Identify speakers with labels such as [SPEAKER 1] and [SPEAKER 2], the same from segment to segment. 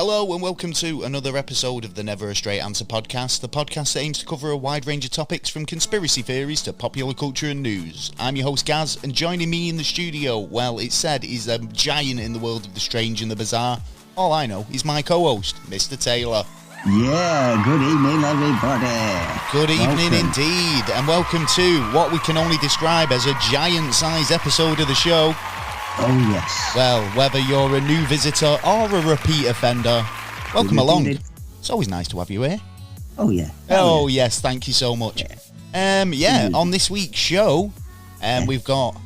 [SPEAKER 1] Hello and welcome to another episode of the Never a Straight Answer podcast, the podcast that aims to cover a wide range of topics from conspiracy theories to popular culture and news. I'm your host Gaz, and joining me in the studio, well, it's said he's a giant in the world of the strange and the bizarre. All I know is my co-host, Mr. Taylor.
[SPEAKER 2] Yeah, good evening everybody.
[SPEAKER 1] Good evening indeed, and welcome to what we can only describe as a giant-sized episode of the show.
[SPEAKER 2] Oh yes.
[SPEAKER 1] Well, whether you're a new visitor or a repeat offender, welcome along. It's always nice to have you here.
[SPEAKER 2] Oh yeah.
[SPEAKER 1] Oh yes, thank you so much. On this week's show, we've got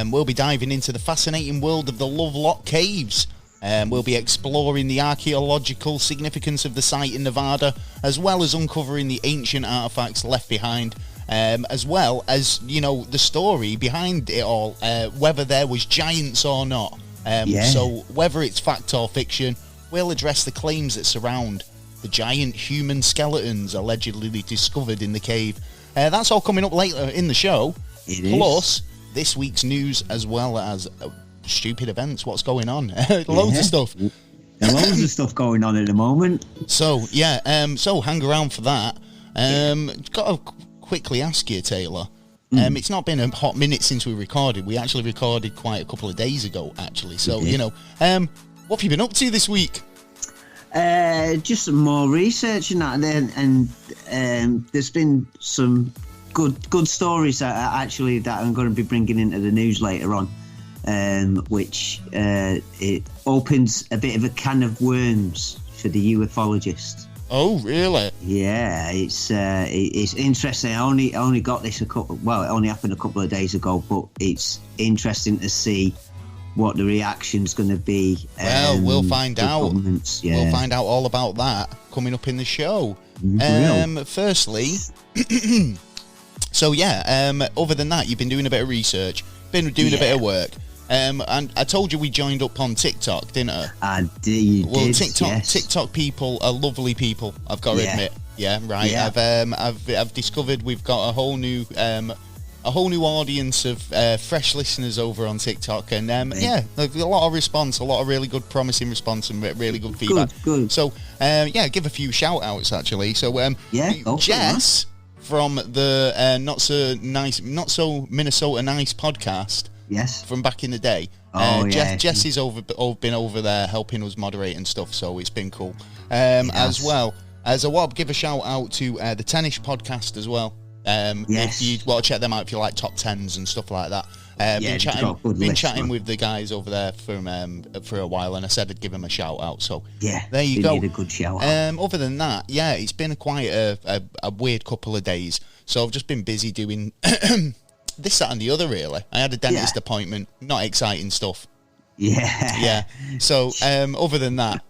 [SPEAKER 1] we'll be diving into the fascinating world of the Lovelock caves. We'll be exploring the archaeological significance of the site in Nevada, as well as uncovering the ancient artifacts left behind. As well as, you know, the story behind it all, whether there was giants or not. So whether it's fact or fiction, we'll address the claims that surround the giant human skeletons allegedly discovered in the cave. That's all coming up later in the show. Plus, this week's news, as well as stupid events. What's going on? Loads of stuff.
[SPEAKER 2] There's loads of stuff going on at the moment.
[SPEAKER 1] So, so hang around for that. Got to quickly ask you, Taylor. It's not been a hot minute since we recorded. We actually recorded quite a couple of days ago, actually. So, you know, what have you been up to this week?
[SPEAKER 2] Just some more research and that, and there's been some good stories that I'm going to be bringing into the news later on, which it opens a bit of a can of worms for the ufologists.
[SPEAKER 1] Oh, really?
[SPEAKER 2] Yeah, it's interesting. I only got this it only happened a couple of days ago, but it's interesting to see what the reaction's going to be.
[SPEAKER 1] Well, we'll find out.
[SPEAKER 2] Yeah.
[SPEAKER 1] We'll find out all about that coming up in the show. Firstly, other than that, you've been doing a bit of research, been doing a bit of work. And I told you we joined up on TikTok, didn't I?
[SPEAKER 2] I did. Well,
[SPEAKER 1] TikTok people are lovely people, I've got to admit. Yeah, right. Yeah. I've discovered we've got a whole new audience of fresh listeners over on TikTok, and there's a lot of response, a lot of really good, promising response, and really good feedback. Good. So give a few shout outs actually. So Jess from the Not So Minnesota Nice podcast.
[SPEAKER 2] Yes.
[SPEAKER 1] From back in the day. Jesse's been over there helping us moderate and stuff, so it's been cool. As well as I want to give a shout out to the Tennis podcast as well. If you want to check them out, if you like top tens and stuff like that. Been chatting with the guys over there for a while, and I said I'd give them a shout out. So there you go.
[SPEAKER 2] Need a good shout out.
[SPEAKER 1] Other than that, it's been quite a weird couple of days. So I've just been busy doing this, that, and the other, really. I had a dentist appointment. Not exciting stuff. Yeah. So, other than that,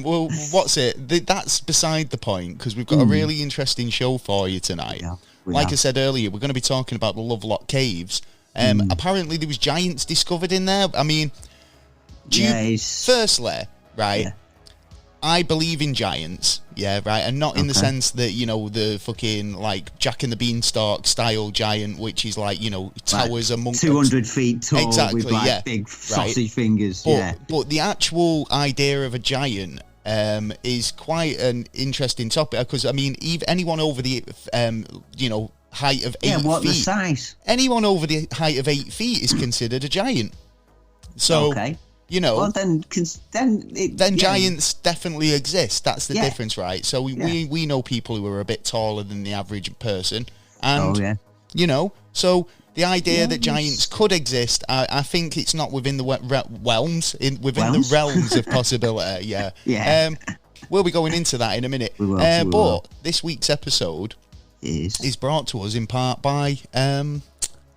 [SPEAKER 1] well, what's it? That's beside the point, because we've got a really interesting show for you tonight. Yeah, I said earlier, we're going to be talking about the Lovelock caves. Apparently, there was giants discovered in there. I mean, firstly, right? Yeah. I believe in giants, and not in the sense that, you know, the fucking, like, Jack and the Beanstalk style giant, which is like, you know, towers among
[SPEAKER 2] 200 feet tall with, like, big saucy fingers.
[SPEAKER 1] But the actual idea of a giant is quite an interesting topic, because, I mean, anyone over the, height of 8 feet...
[SPEAKER 2] Yeah, what the size?
[SPEAKER 1] Anyone over the height of 8 feet is considered a giant. So... Okay. You know,
[SPEAKER 2] well, then
[SPEAKER 1] giants definitely exist. That's the difference, right? So we know people who are a bit taller than the average person, and you know, so the idea that giants could exist, I think it's not within the the realms of possibility. We'll be going into that in a minute. But this week's episode is brought to us in part by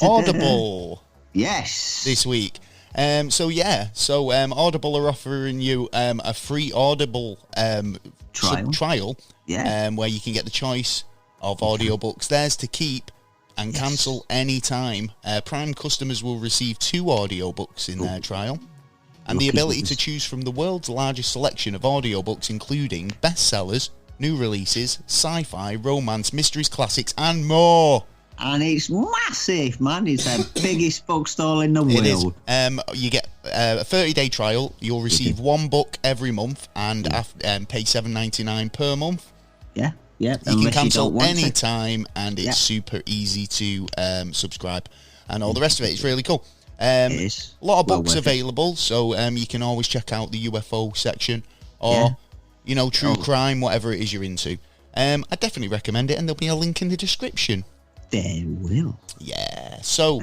[SPEAKER 1] Audible.
[SPEAKER 2] Yes,
[SPEAKER 1] this week. Audible are offering you a free Audible trial where you can get the choice of audiobooks. Theirs to keep and cancel any time. Prime customers will receive 2 audiobooks in their trial, and the ability to choose from the world's largest selection of audiobooks, including bestsellers, new releases, sci-fi, romance, mysteries, classics, and more.
[SPEAKER 2] And it's massive, man. It's the biggest bookstore in the
[SPEAKER 1] It is.
[SPEAKER 2] world.
[SPEAKER 1] You get a 30-day trial. You'll receive one book every month and pay $7.99 per month.
[SPEAKER 2] Yeah.
[SPEAKER 1] You can cancel any time, and it's super easy to subscribe. And all the rest of it is really cool.
[SPEAKER 2] It is.
[SPEAKER 1] A lot of books available, so you can always check out the UFO section or, true crime, whatever it is you're into. I definitely recommend it, and there'll be a link in the description.
[SPEAKER 2] There will.
[SPEAKER 1] Yeah. So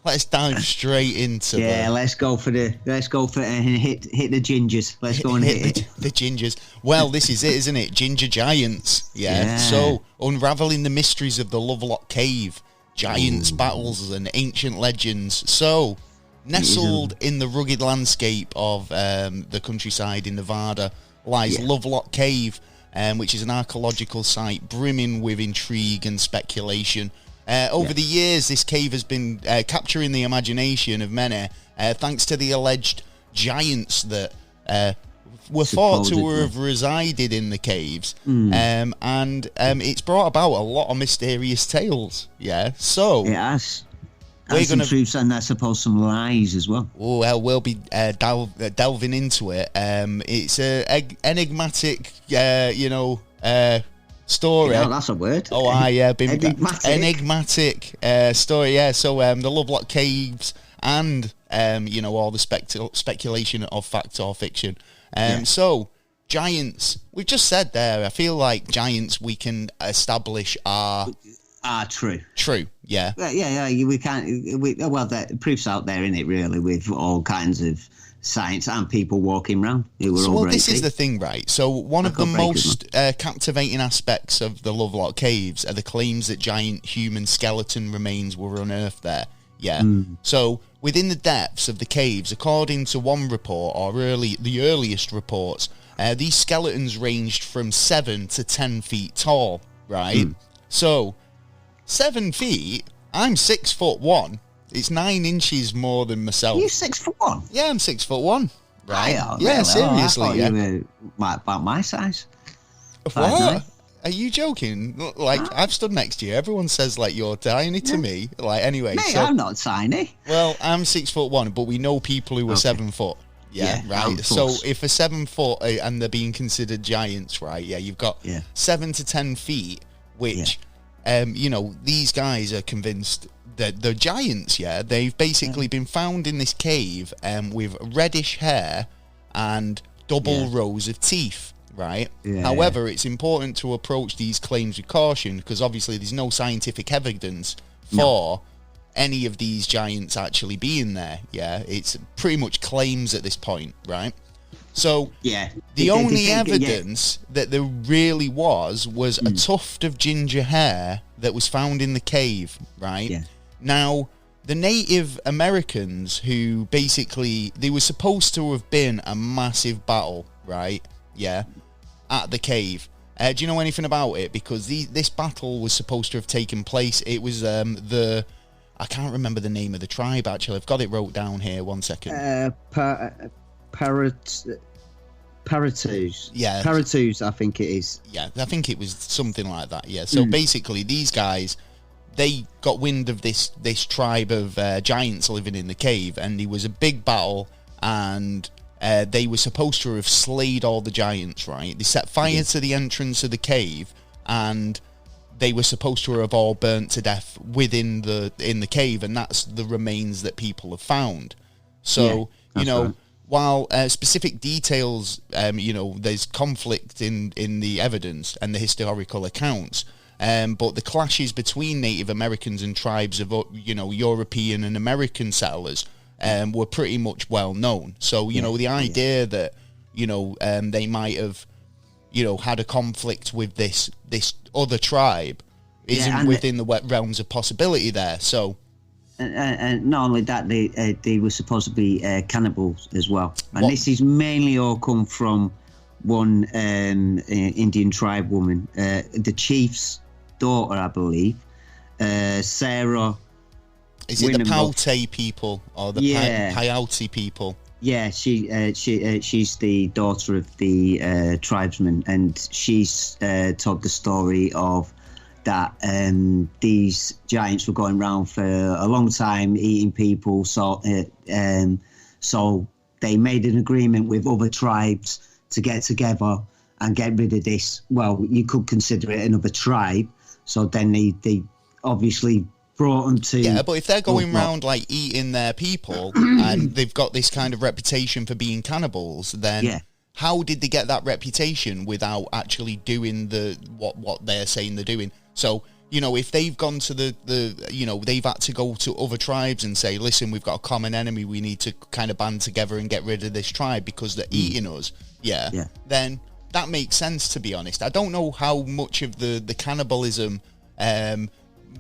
[SPEAKER 1] let's dive straight into
[SPEAKER 2] let's go for hit the gingers. Let's go and hit
[SPEAKER 1] the gingers. Well, this is it, isn't it? Ginger giants. Yeah. So unraveling the mysteries of the Lovelock cave, giants, battles, and ancient legends. So nestled in the rugged landscape of the countryside in Nevada lies Lovelock Cave, which is an archaeological site brimming with intrigue and speculation. Over the years, this cave has been capturing the imagination of many, thanks to the alleged giants that were thought to have resided in the caves. And it's brought about a lot of mysterious tales. Yeah, so
[SPEAKER 2] it has. And some truths, and I suppose some lies as well.
[SPEAKER 1] Oh, well, we'll be delving into it. It's a enigmatic, story.
[SPEAKER 2] Yeah, that's a word.
[SPEAKER 1] Oh, enigmatic story. Yeah. So the Lovelock Caves, and all the speculation of fact or fiction. So giants. We've just said there. I feel like giants we can establish are
[SPEAKER 2] true.
[SPEAKER 1] True. Yeah.
[SPEAKER 2] We can't. The proof's out there, isn't it? Really, with all kinds of science and people walking around who were all
[SPEAKER 1] this is the thing, right? So one of the most captivating aspects of the Lovelock Caves are the claims that giant human skeleton remains were unearthed there. Yeah. So within the depths of the caves, according to one report, or the earliest reports, these skeletons ranged from 7 to 10 feet tall. Right. So 7 feet. I'm 6'1". It's 9 inches more than myself.
[SPEAKER 2] You're 6'1".
[SPEAKER 1] Yeah, I'm 6'1". Right?
[SPEAKER 2] Yeah,
[SPEAKER 1] seriously.
[SPEAKER 2] I thought you were about my size.
[SPEAKER 1] What? Are you joking? Like, I've stood next to you. Everyone says like you're tiny to me. Like, anyway.
[SPEAKER 2] Mate, I'm not tiny.
[SPEAKER 1] Well, I'm 6'1", but we know people who are 7 foot. Yeah, right. So if a 7 foot and they're being considered giants, right? Yeah, you've got 7 to 10 feet, which. These guys are convinced that they're giants, They've basically been found in this cave with reddish hair and double rows of teeth, right? However, it's important to approach these claims with caution because obviously there's no scientific evidence for any of these giants actually being there, It's pretty much claims at this point, right? So the only evidence that there really was a tuft of ginger hair that was found in the cave, right? Yeah. Now, the Native Americans who basically, they were supposed to have been a massive battle, right? Yeah, at the cave. Do you know anything about it? Because this battle was supposed to have taken place. It was I can't remember the name of the tribe, actually. I've got it wrote down here. 1 second.
[SPEAKER 2] Paratus.
[SPEAKER 1] Yeah.
[SPEAKER 2] Paratus, I think it is.
[SPEAKER 1] Yeah, I think it was something like that, So basically, these guys, they got wind of this tribe of giants living in the cave, and it was a big battle, and they were supposed to have slayed all the giants, right? They set fire to the entrance of the cave, and they were supposed to have all burnt to death in the cave, and that's the remains that people have found. So, right. While specific details, there's conflict in the evidence and the historical accounts, but the clashes between Native Americans and tribes of, European and American settlers were pretty much well known. So, the idea that, they might have, had a conflict with this other tribe isn't within the realms of possibility there. So.
[SPEAKER 2] And not only that, they were supposed to be cannibals as well. And this is mainly all come from one Indian tribe woman, the chief's daughter, I believe, Sarah.
[SPEAKER 1] Is it the Paute people or the Paiute people?
[SPEAKER 2] Yeah, she's the daughter of the tribesman, and she's told the story of that these giants were going around for a long time eating people. So they made an agreement with other tribes to get together and get rid of this. Well, you could consider it another tribe. So then they obviously brought them to...
[SPEAKER 1] Yeah, but if they're going around like eating their people and they've got this kind of reputation for being cannibals, then how did they get that reputation without actually doing what they're saying they're doing? So, you know, if they've gone to they've had to go to other tribes and say, listen, we've got a common enemy, we need to kind of band together and get rid of this tribe because they're eating us, then that makes sense, to be honest. I don't know how much of the cannibalism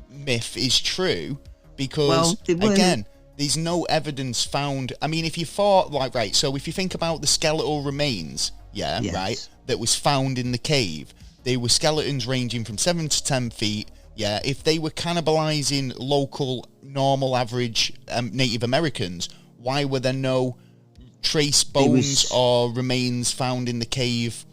[SPEAKER 1] myth is true because, again, there's no evidence found. I mean, if you thought, so if you think about the skeletal remains, right, that was found in the cave, they were skeletons ranging from 7 to 10 feet. Yeah, if they were cannibalizing local, normal, average Native Americans, why were there no trace bones or remains found in the cave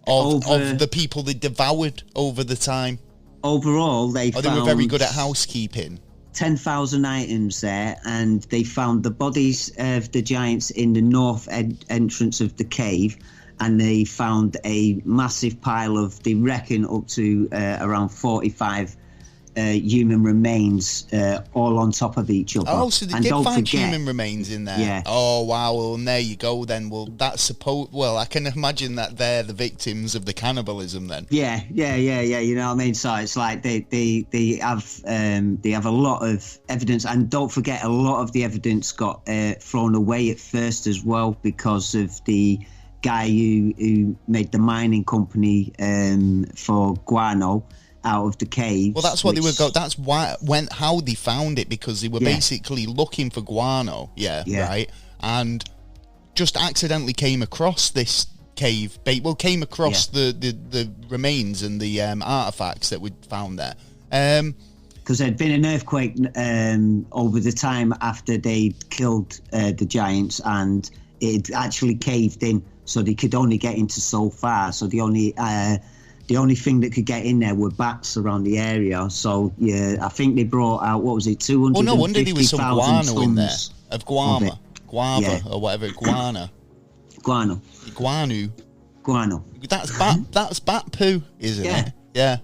[SPEAKER 1] of the people they devoured over the time?
[SPEAKER 2] Overall, they
[SPEAKER 1] were very good at housekeeping.
[SPEAKER 2] 10,000 items there, and they found the bodies of the giants in the north entrance of the cave, and they found a massive pile of, they reckon, up to around 45 human remains all on top of each other.
[SPEAKER 1] Oh, so they did find human remains in there?
[SPEAKER 2] Yeah.
[SPEAKER 1] Oh, wow. Well, and there you go then. Well, I can imagine that they're the victims of the cannibalism then.
[SPEAKER 2] Yeah. You know what I mean? So it's like they have a lot of evidence, and don't forget, a lot of the evidence got thrown away at first as well because of the guy who made the mining company for guano out of the cave.
[SPEAKER 1] Well, that's what they were that's how they found it, because they were basically looking for guano, right, and just accidentally came across this cave. Came across the remains and the artifacts that we found there.
[SPEAKER 2] Because there'd been an earthquake over the time after they killed the giants, and it actually caved in, so they could only get into so far. So the only thing that could get in there were bats around the area. So, I think they brought out, 250,000
[SPEAKER 1] Well, no wonder there was some guano in there. Of guava, or whatever, guano.
[SPEAKER 2] Guano.
[SPEAKER 1] That's bat poo, isn't it?
[SPEAKER 2] Yeah.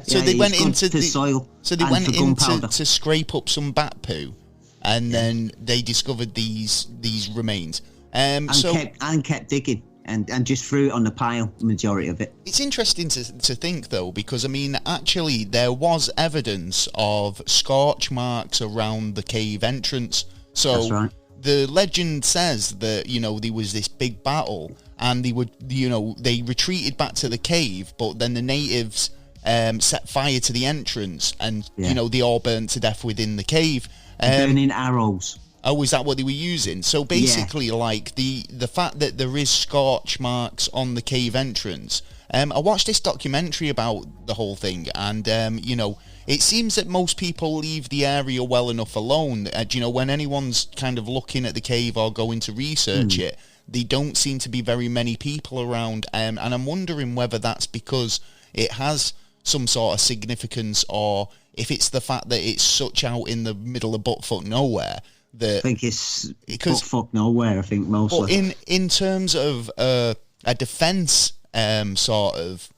[SPEAKER 1] So they went into
[SPEAKER 2] the soil.
[SPEAKER 1] So they went in to scrape up some bat poo, and then they discovered these remains.
[SPEAKER 2] Kept digging. And just threw it on the pile, majority of it.
[SPEAKER 1] It's interesting to think, though, because, I mean, actually, there was evidence of scorch marks around the cave entrance. So
[SPEAKER 2] that's right.
[SPEAKER 1] The legend says that, there was this big battle, and they retreated back to the cave, but then the natives set fire to the entrance, and, they all burnt to death within the cave.
[SPEAKER 2] Burning arrows.
[SPEAKER 1] Oh, is that what they were using? So basically, like, the fact that there is scorch marks on the cave entrance. I watched this documentary about the whole thing, and, it seems that most people leave the area well enough alone. When anyone's kind of looking at the cave or going to research it, they don't seem to be very many people around. And I'm wondering whether that's because it has some sort of significance, or if it's the fact that it's such out in the middle of buttfuck nowhere. I
[SPEAKER 2] think it's buttfuck nowhere, I think, mostly.
[SPEAKER 1] But in terms of a defence sort of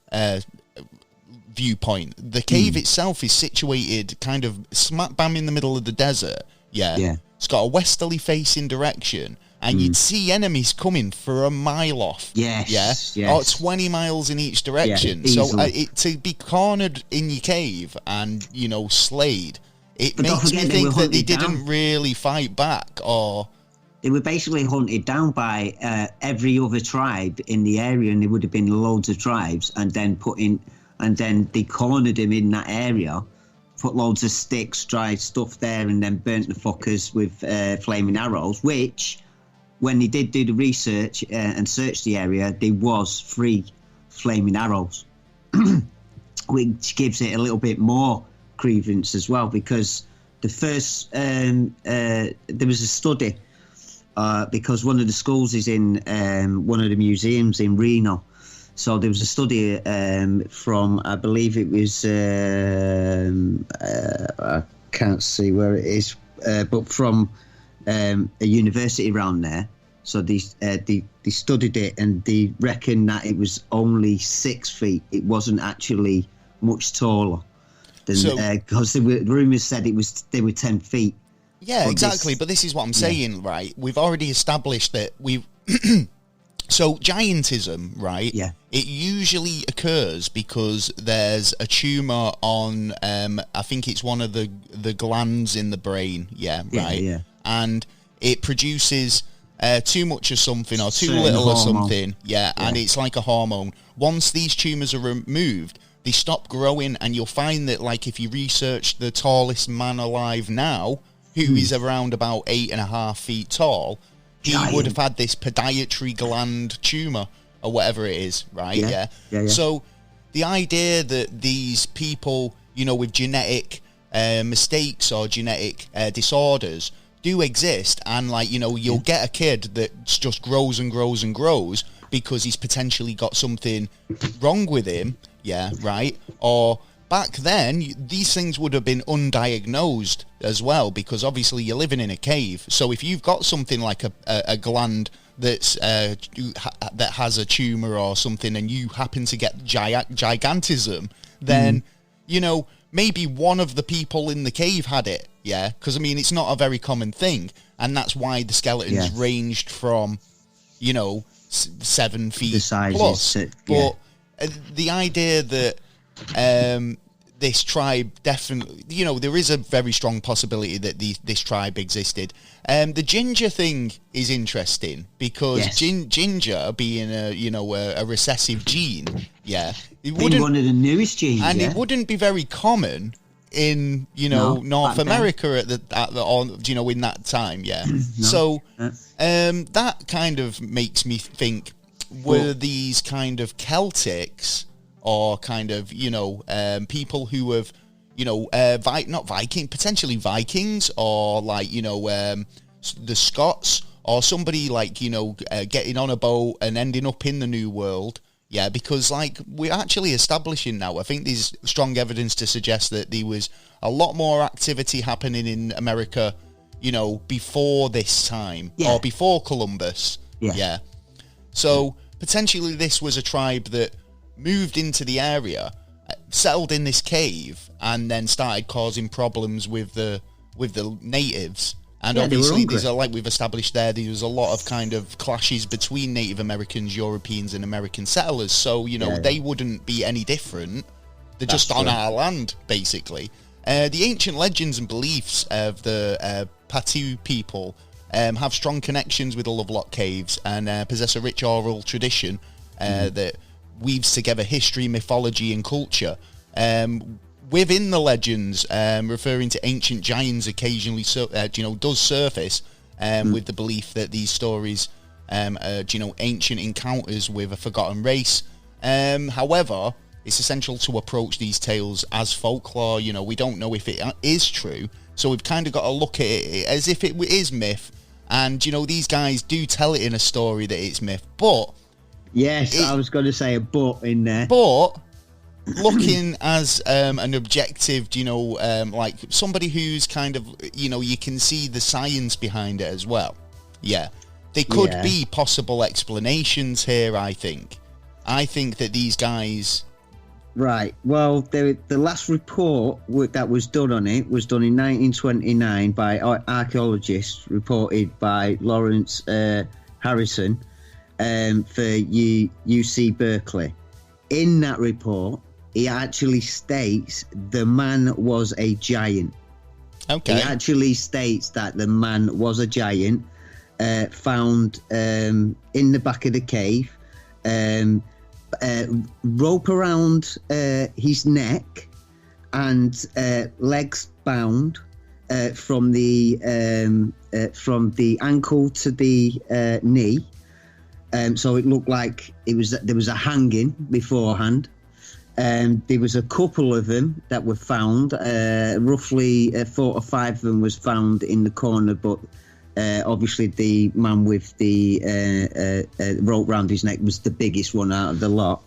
[SPEAKER 1] viewpoint, the cave itself is situated kind of smack bam in the middle of the desert. Yeah. It's got a westerly facing direction, and you'd see enemies coming for a mile off.
[SPEAKER 2] Yes.
[SPEAKER 1] Or 20 miles in each direction.
[SPEAKER 2] Yeah,
[SPEAKER 1] so to be cornered in your cave and, slayed... It makes me think that they didn't really fight back, or...
[SPEAKER 2] They were basically hunted down by every other tribe in the area, and there would have been loads of tribes, and then they cornered him in that area, put loads of sticks, dried stuff there, and then burnt the fuckers with flaming arrows, which, when they did do the research and search the area, there was 3 flaming arrows, which gives it a little bit more credence as well, because the first there was a study because one of the schools is in one of the museums in Reno, So there was a study from, I believe it was, I can't see where it is, but from a university around there. So they studied it, and they reckon that it was only 6 feet. It wasn't actually much taller than, because the rumours said they were 10 feet.
[SPEAKER 1] Yeah, exactly. But this is what I'm saying, right? We've already established that we've. So giantism, right?
[SPEAKER 2] Yeah.
[SPEAKER 1] It usually occurs because there's a tumour on, I think it's one of the glands in the brain. Yeah, right.
[SPEAKER 2] Yeah.
[SPEAKER 1] And it produces too much of something or too
[SPEAKER 2] Certain
[SPEAKER 1] little of
[SPEAKER 2] hormone.
[SPEAKER 1] something. Yeah, and it's like a hormone. Once these tumours are removed, they stop growing, and you'll find that, like, if you research the tallest man alive now, who is around about 8.5 feet tall, he would have had this pituitary gland tumour or whatever it is, right?
[SPEAKER 2] Yeah.
[SPEAKER 1] So the idea that these people, with genetic mistakes or genetic disorders do exist, and you'll get a kid that just grows and grows and grows because he's potentially got something wrong with him, right? Or back then, these things would have been undiagnosed as well, because obviously you're living in a cave. So if you've got something like a gland that's that has a tumour or something, and you happen to get gigantism, then maybe one of the people in the cave had it. Yeah, because it's not a very common thing, and that's why the skeletons ranged from 7 feet
[SPEAKER 2] The sizes,
[SPEAKER 1] plus. But the idea that this tribe definitely, there is a very strong possibility that this tribe existed. The ginger thing is interesting because ginger being a recessive gene, it wouldn't,
[SPEAKER 2] one of the newest genes,
[SPEAKER 1] and it wouldn't be very common in North America in that time, So that kind of makes me think, were these kind of Celtics, or kind of people who have not Viking, potentially Vikings, or the Scots, or somebody getting on a boat and ending up in the New World. Yeah, because we're actually establishing now, I think there's strong evidence to suggest that there was a lot more activity happening in America, before this time, or before Columbus. Yeah. So potentially this was a tribe that moved into the area, settled in this cave, and then started causing problems with the natives. And obviously, like we've established there was a lot of kind of clashes between Native Americans, Europeans, and American settlers. So, they wouldn't be any different. They're just on our land, basically. The ancient legends and beliefs of the Patu people have strong connections with the Lovelock caves, and possess a rich oral tradition that weaves together history, mythology, and culture. Within the legends, referring to ancient giants occasionally, does surface, with the belief that these stories are, ancient encounters with a forgotten race. However, it's essential to approach these tales as folklore. We don't know if it is true, so we've kind of got to look at it as if it is myth. And, these guys do tell it in a story that it's myth, but...
[SPEAKER 2] Yes, I was going to say a but in there.
[SPEAKER 1] But... looking as an objective, like somebody who's kind of, you can see the science behind it as well. Yeah. There could be possible explanations here, I think. I think that these guys...
[SPEAKER 2] Right. Well, the last report that was done on it was done in 1929 by archaeologists, reported by Lawrence Harrison for UC Berkeley. In that report, he actually states the man was a giant.
[SPEAKER 1] Okay.
[SPEAKER 2] He actually states that the man was a giant, found in the back of the cave, rope around his neck, and legs bound from the ankle to the knee. So it looked like there was a hanging beforehand. There was a couple of them that were found. Roughly 4 or 5 of them was found in the corner, but obviously the man with the rope round his neck was the biggest one out of the lot.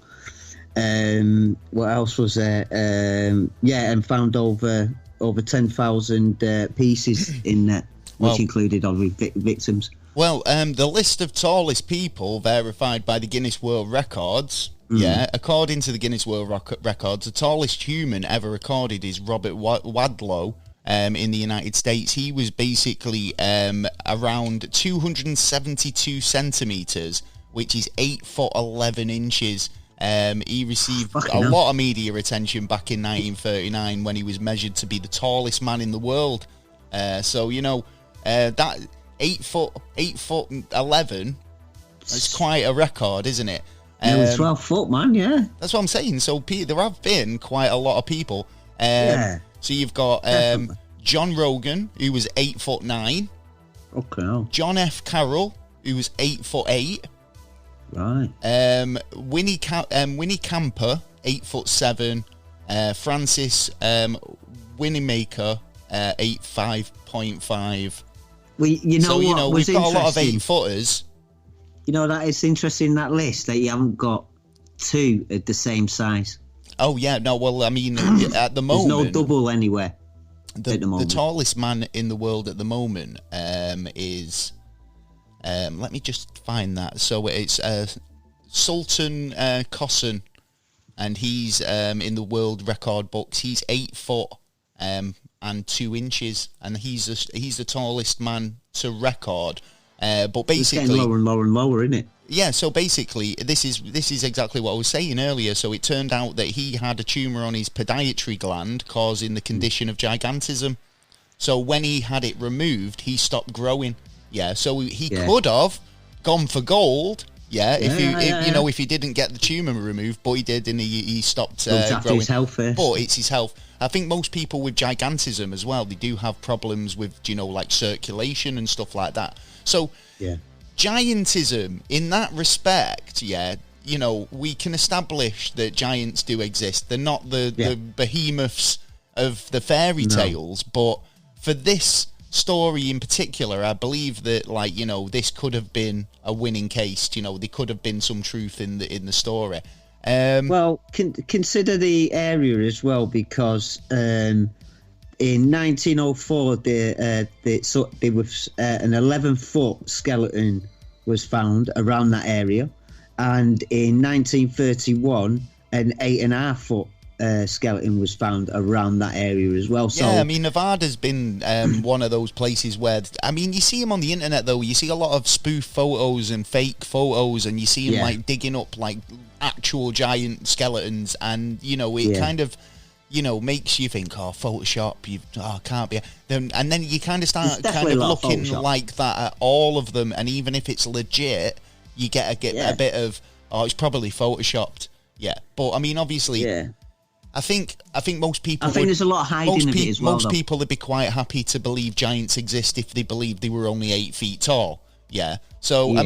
[SPEAKER 2] What else was there? And found over 10,000 pieces in that, which included obviously victims.
[SPEAKER 1] Well, the list of tallest people verified by the Guinness World Records. According to the Guinness World Records, the tallest human ever recorded is Robert Wadlow in the United States. He was basically around 272 centimetres, which is 8 foot 11 inches. He received lot of media attention back in 1939 when he was measured to be the tallest man in the world. So, that 8 foot 11, it's quite a record, isn't it?
[SPEAKER 2] It was 12 foot, man, yeah.
[SPEAKER 1] That's what I'm saying. So there have been quite a lot of people. So you've got John Rogan, who was 8 foot 9.
[SPEAKER 2] Okay.
[SPEAKER 1] John F. Carroll, who was 8 foot 8.
[SPEAKER 2] Right.
[SPEAKER 1] Winnie Camper, 8 foot 7. Francis Winemaker, 5.5.
[SPEAKER 2] Well, we've got
[SPEAKER 1] a lot of 8-footers.
[SPEAKER 2] That it's interesting, that list, that you haven't got two at the same size.
[SPEAKER 1] Oh, yeah. No, well, I mean, at the moment...
[SPEAKER 2] There's no double anywhere
[SPEAKER 1] at the moment. The tallest man in the world at the moment is... let me just find that. So it's Sultan Kossen, and he's in the world record books. He's 8 foot and 2 inches, and he's the tallest man to record. But basically,
[SPEAKER 2] it's getting lower and lower and lower, isn't it?
[SPEAKER 1] Yeah. So basically, this is exactly what I was saying earlier. So it turned out that he had a tumour on his pituitary gland, causing the condition of gigantism. So when he had it removed, he stopped growing. Yeah. So he could have gone for gold. Yeah. If he didn't get the tumour removed, but he did, and he stopped growing.
[SPEAKER 2] His health first.
[SPEAKER 1] But it's his health. I think most people with gigantism as well, they do have problems with, like circulation and stuff like that. So, giantism, in that respect, we can establish that giants do exist. They're not the behemoths of the fairy tales, but for this story in particular, I believe that, this could have been a winning case. There could have been some truth in the story.
[SPEAKER 2] Consider the area as well, because in 1904, there was an 11-foot skeleton was found around that area, and in 1931, an 8.5-foot skeleton was found around that area as well. So,
[SPEAKER 1] yeah, I mean, Nevada's been one of those places where, I mean, you see them on the internet, though. You see a lot of spoof photos and fake photos, and you see them, digging up, actual giant skeletons, and, it kind of... makes you think, Photoshop, can't be. And then you kind of start looking like that at all of them, and even if it's legit, you get a bit of, it's probably Photoshopped. Yeah, but I mean, obviously, I think most people.
[SPEAKER 2] I think there's a lot of hiding of it as well.
[SPEAKER 1] Most people would be quite happy to believe giants exist if they believed they were only 8 feet tall. Yeah, so I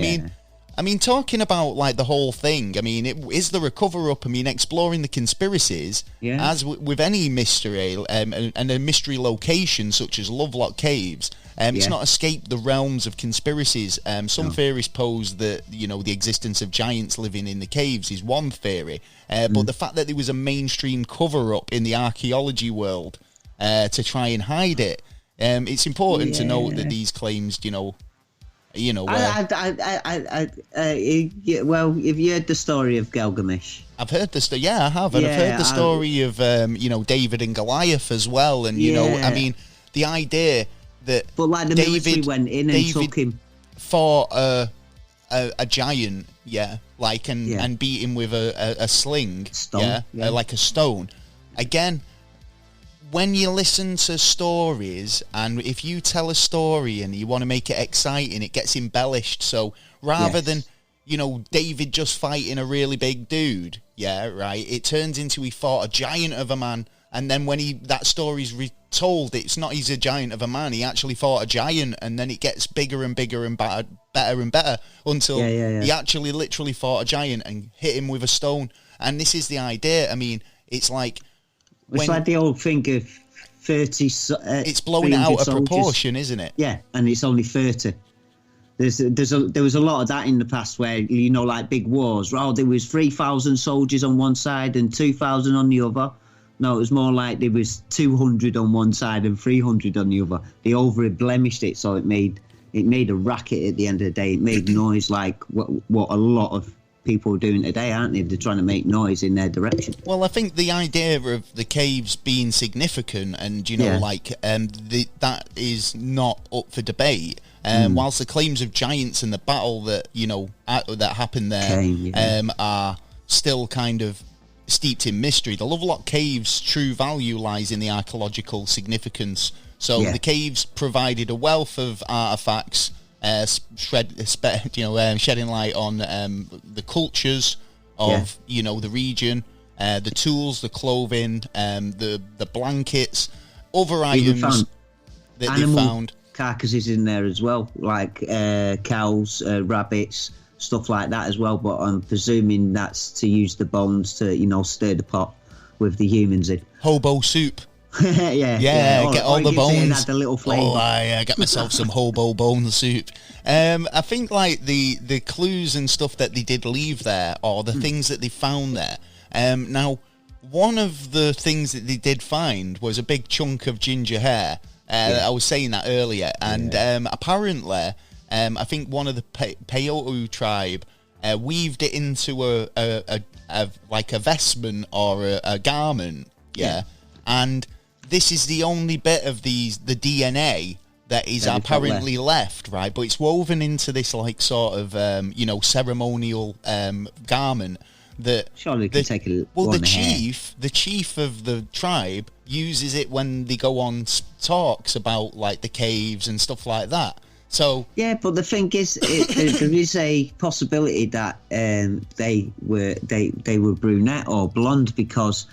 [SPEAKER 1] mean, talking about the whole thing, I mean, is there a cover-up? I mean, exploring the conspiracies, as with any mystery, and a mystery location such as Lovelock Caves, it's not escaped the realms of conspiracies. Some theories pose that, the existence of giants living in the caves is one theory, but the fact that there was a mainstream cover-up in the archaeology world to try and hide it, it's important to note that these claims, well, have you heard the story of Gilgamesh? I've heard the story. Yeah, I have, and I've heard the story of David and Goliath as well. And I mean, the idea that
[SPEAKER 2] the military went in and took him,
[SPEAKER 1] fought a giant, and beat him with a sling, like a stone. Again, when you listen to stories, and if you tell a story and you want to make it exciting, it gets embellished. So rather than, David just fighting a really big dude, it turns into he fought a giant of a man. And then when that story's retold, it's not he's a giant of a man, he actually fought a giant, and then it gets bigger and bigger and better and better until he actually literally fought a giant and hit him with a stone. And this is the idea. I mean, it's like...
[SPEAKER 2] It's like the old thing of 30.
[SPEAKER 1] It's blowing it out of proportion, isn't it?
[SPEAKER 2] Yeah, and it's only 30. There was a lot of that in the past where, like big wars. Oh, there was 3,000 soldiers on one side and 2,000 on the other. No, it was more like there was 200 on one side and 300 on the other. They over-blemished it, so it made a racket at the end of the day. It made noise like what a lot of people are doing today, aren't they? They're trying to make noise in their direction.
[SPEAKER 1] Well, I think the idea of the caves being significant and, that is not up for debate. Whilst the claims of giants and the battle that, that happened there are still kind of steeped in mystery, the Lovelock Caves' true value lies in the archaeological significance. So the caves provided a wealth of artifacts, shedding light on the cultures of the region, the tools, the clothing, the blankets, other items that they found.
[SPEAKER 2] Carcasses in there as well, like cows, rabbits, stuff like that as well. But I'm presuming that's to use the bones to stir the pot with the humans in.
[SPEAKER 1] Hobo soup.
[SPEAKER 2] yeah,
[SPEAKER 1] get all the bones.
[SPEAKER 2] Add a little flavour.
[SPEAKER 1] Oh, I get myself some hobo bone soup. I think like the clues and stuff that they did leave there, or the things that they found there. Now, one of the things that they did find was a big chunk of ginger hair. I was saying that earlier, and apparently, I think one of the Peyote tribe weaved it into a vestment or a garment. And this is the only bit of the DNA that is apparently left, right? But it's woven into this like sort of ceremonial garment that
[SPEAKER 2] surely could take a
[SPEAKER 1] the chief of the tribe uses it when they go on talks about like the caves and stuff like that. So
[SPEAKER 2] yeah, but the thing is, there is a possibility that they were brunette or blonde because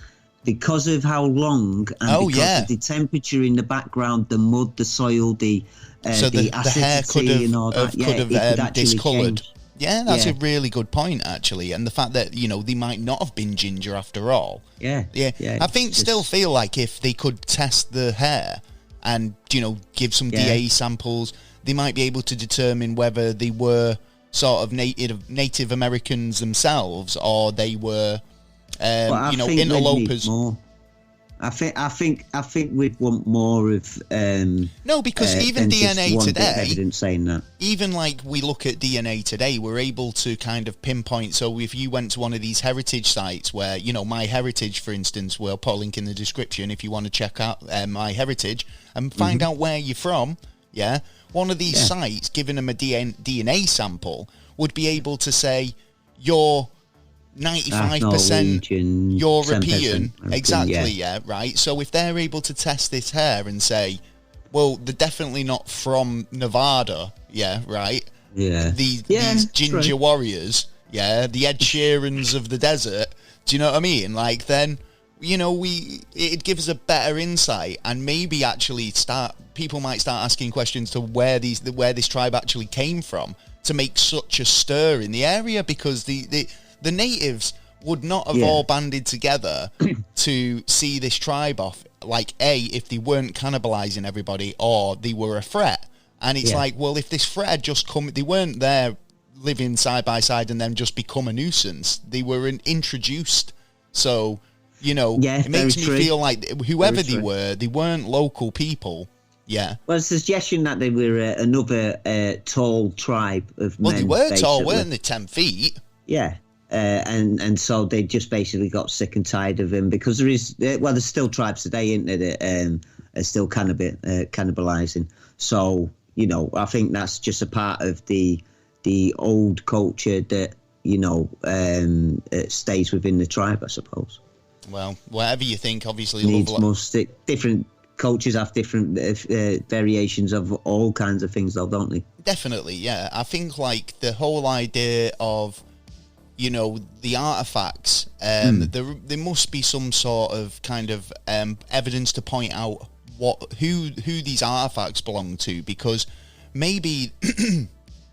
[SPEAKER 2] of how long and because of the temperature in the background, the mud, the soil, the acidity
[SPEAKER 1] hair could have,
[SPEAKER 2] and all that.
[SPEAKER 1] Could have discoloured. Change. Yeah, that's a really good point, actually. And the fact that, they might not have been ginger after all.
[SPEAKER 2] Yeah.
[SPEAKER 1] I still feel like if they could test the hair and, give some DNA samples, they might be able to determine whether they were sort of Native Americans themselves or they were, interlopers.
[SPEAKER 2] I think we'd want more of
[SPEAKER 1] no, because even DNA today,
[SPEAKER 2] evidence saying that.
[SPEAKER 1] Even like we look at DNA today, we're able to kind of pinpoint. So if you went to one of these heritage sites where My Heritage, for instance, we'll put a link in the description if you want to check out My Heritage and find out where you're from. Yeah, one of these sites, giving them a DNA sample, would be able to say you're 95% European, exactly, right? So if they're able to test this hair and say, well, they're definitely not from Nevada, right?
[SPEAKER 2] Yeah.
[SPEAKER 1] These ginger warriors, the Ed Sheerans of the desert, do you know what I mean? Like, then, it'd give us a better insight and maybe actually people might start asking questions to where this tribe actually came from to make such a stir in the area, because the natives would not have all banded together to see this tribe off, like, if they weren't cannibalizing everybody or they were a threat. And it's like, well, if this threat had just come, they weren't there living side by side and then just become a nuisance. They were introduced. So, it makes me feel like whoever they were, they weren't local people. Yeah.
[SPEAKER 2] Well, a suggestion that they were another tall tribe of men.
[SPEAKER 1] Well, they were tall, weren't they? 10 feet.
[SPEAKER 2] Yeah. And so they just basically got sick and tired of him, because there's still tribes today, isn't there, that are still cannibalizing. So, I think that's just a part of the old culture that, stays within the tribe, I suppose.
[SPEAKER 1] Well, whatever you think, obviously.
[SPEAKER 2] Different cultures have different variations of all kinds of things, though, don't they?
[SPEAKER 1] Definitely, yeah. I think, like, the whole idea of, the artifacts, there must be some sort of kind of evidence to point out who these artifacts belong to, because maybe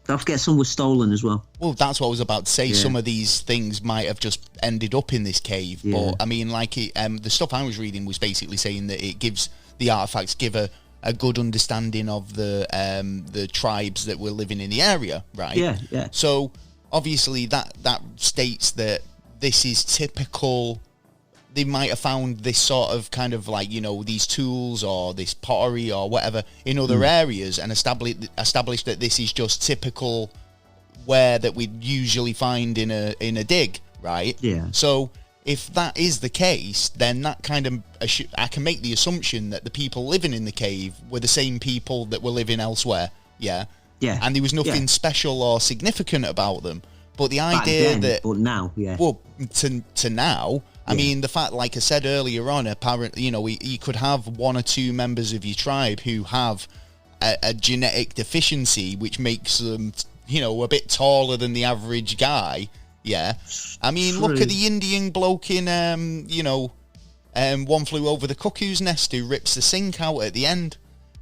[SPEAKER 2] Don't forget some were stolen as well.
[SPEAKER 1] Well, that's what I was about to say.
[SPEAKER 2] Yeah.
[SPEAKER 1] Some of these things might have just ended up in this cave.
[SPEAKER 2] Yeah.
[SPEAKER 1] But, I mean, like, the stuff I was reading was basically saying that it gives, the artifacts give a good understanding of the tribes that were living in the area, right?
[SPEAKER 2] Yeah, yeah.
[SPEAKER 1] So, obviously, that states that this is typical. They might have found this sort of kind of like, you know, these tools or this pottery or whatever in other areas and established that this is just typical ware that we'd usually find in a dig, right?
[SPEAKER 2] Yeah.
[SPEAKER 1] So if that is the case, then that kind of I can make the assumption that the people living in the cave were the same people that were living elsewhere. Yeah.
[SPEAKER 2] Yeah.
[SPEAKER 1] And there was nothing special or significant about them. But the idea
[SPEAKER 2] but now, yeah.
[SPEAKER 1] Well, to now, I mean, the fact, like I said earlier on, apparently, you know, you could have one or two members of your tribe who have a genetic deficiency, which makes them, you know, a bit taller than the average guy. Yeah. I mean, look at the Indian bloke in, One Flew Over the Cuckoo's Nest who rips the sink out at the end.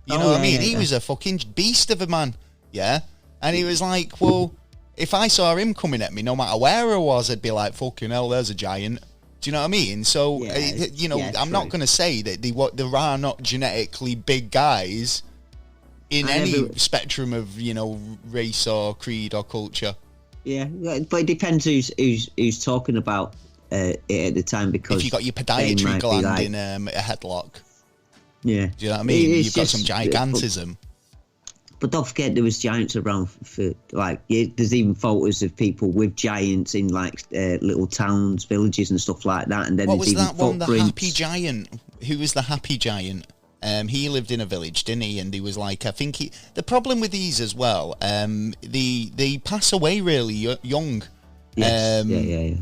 [SPEAKER 1] You know what I mean? He was a fucking beast of a man. Yeah. And he was like, well, if I saw him coming at me, no matter where I was, I'd be like, fucking hell, there's a giant. Do you know what I mean? So, I'm not going to say that there are not genetically big guys in any spectrum of, you know, race or creed or culture.
[SPEAKER 2] Yeah, but it depends who's talking about it at the time, because
[SPEAKER 1] if you got your podiatry gland in a headlock.
[SPEAKER 2] Yeah.
[SPEAKER 1] Do you know what I mean? You've got some gigantism.
[SPEAKER 2] But don't forget, there was giants around for like. There's even photos of people with giants in like little towns, villages, and stuff like that. And then
[SPEAKER 1] what
[SPEAKER 2] there's
[SPEAKER 1] was
[SPEAKER 2] even
[SPEAKER 1] that one?
[SPEAKER 2] footprints.
[SPEAKER 1] The happy giant. Who was the happy giant? He lived in a village, didn't he? And he was like, I think the problem with these as well. They pass away really young.
[SPEAKER 2] Yes. Yeah.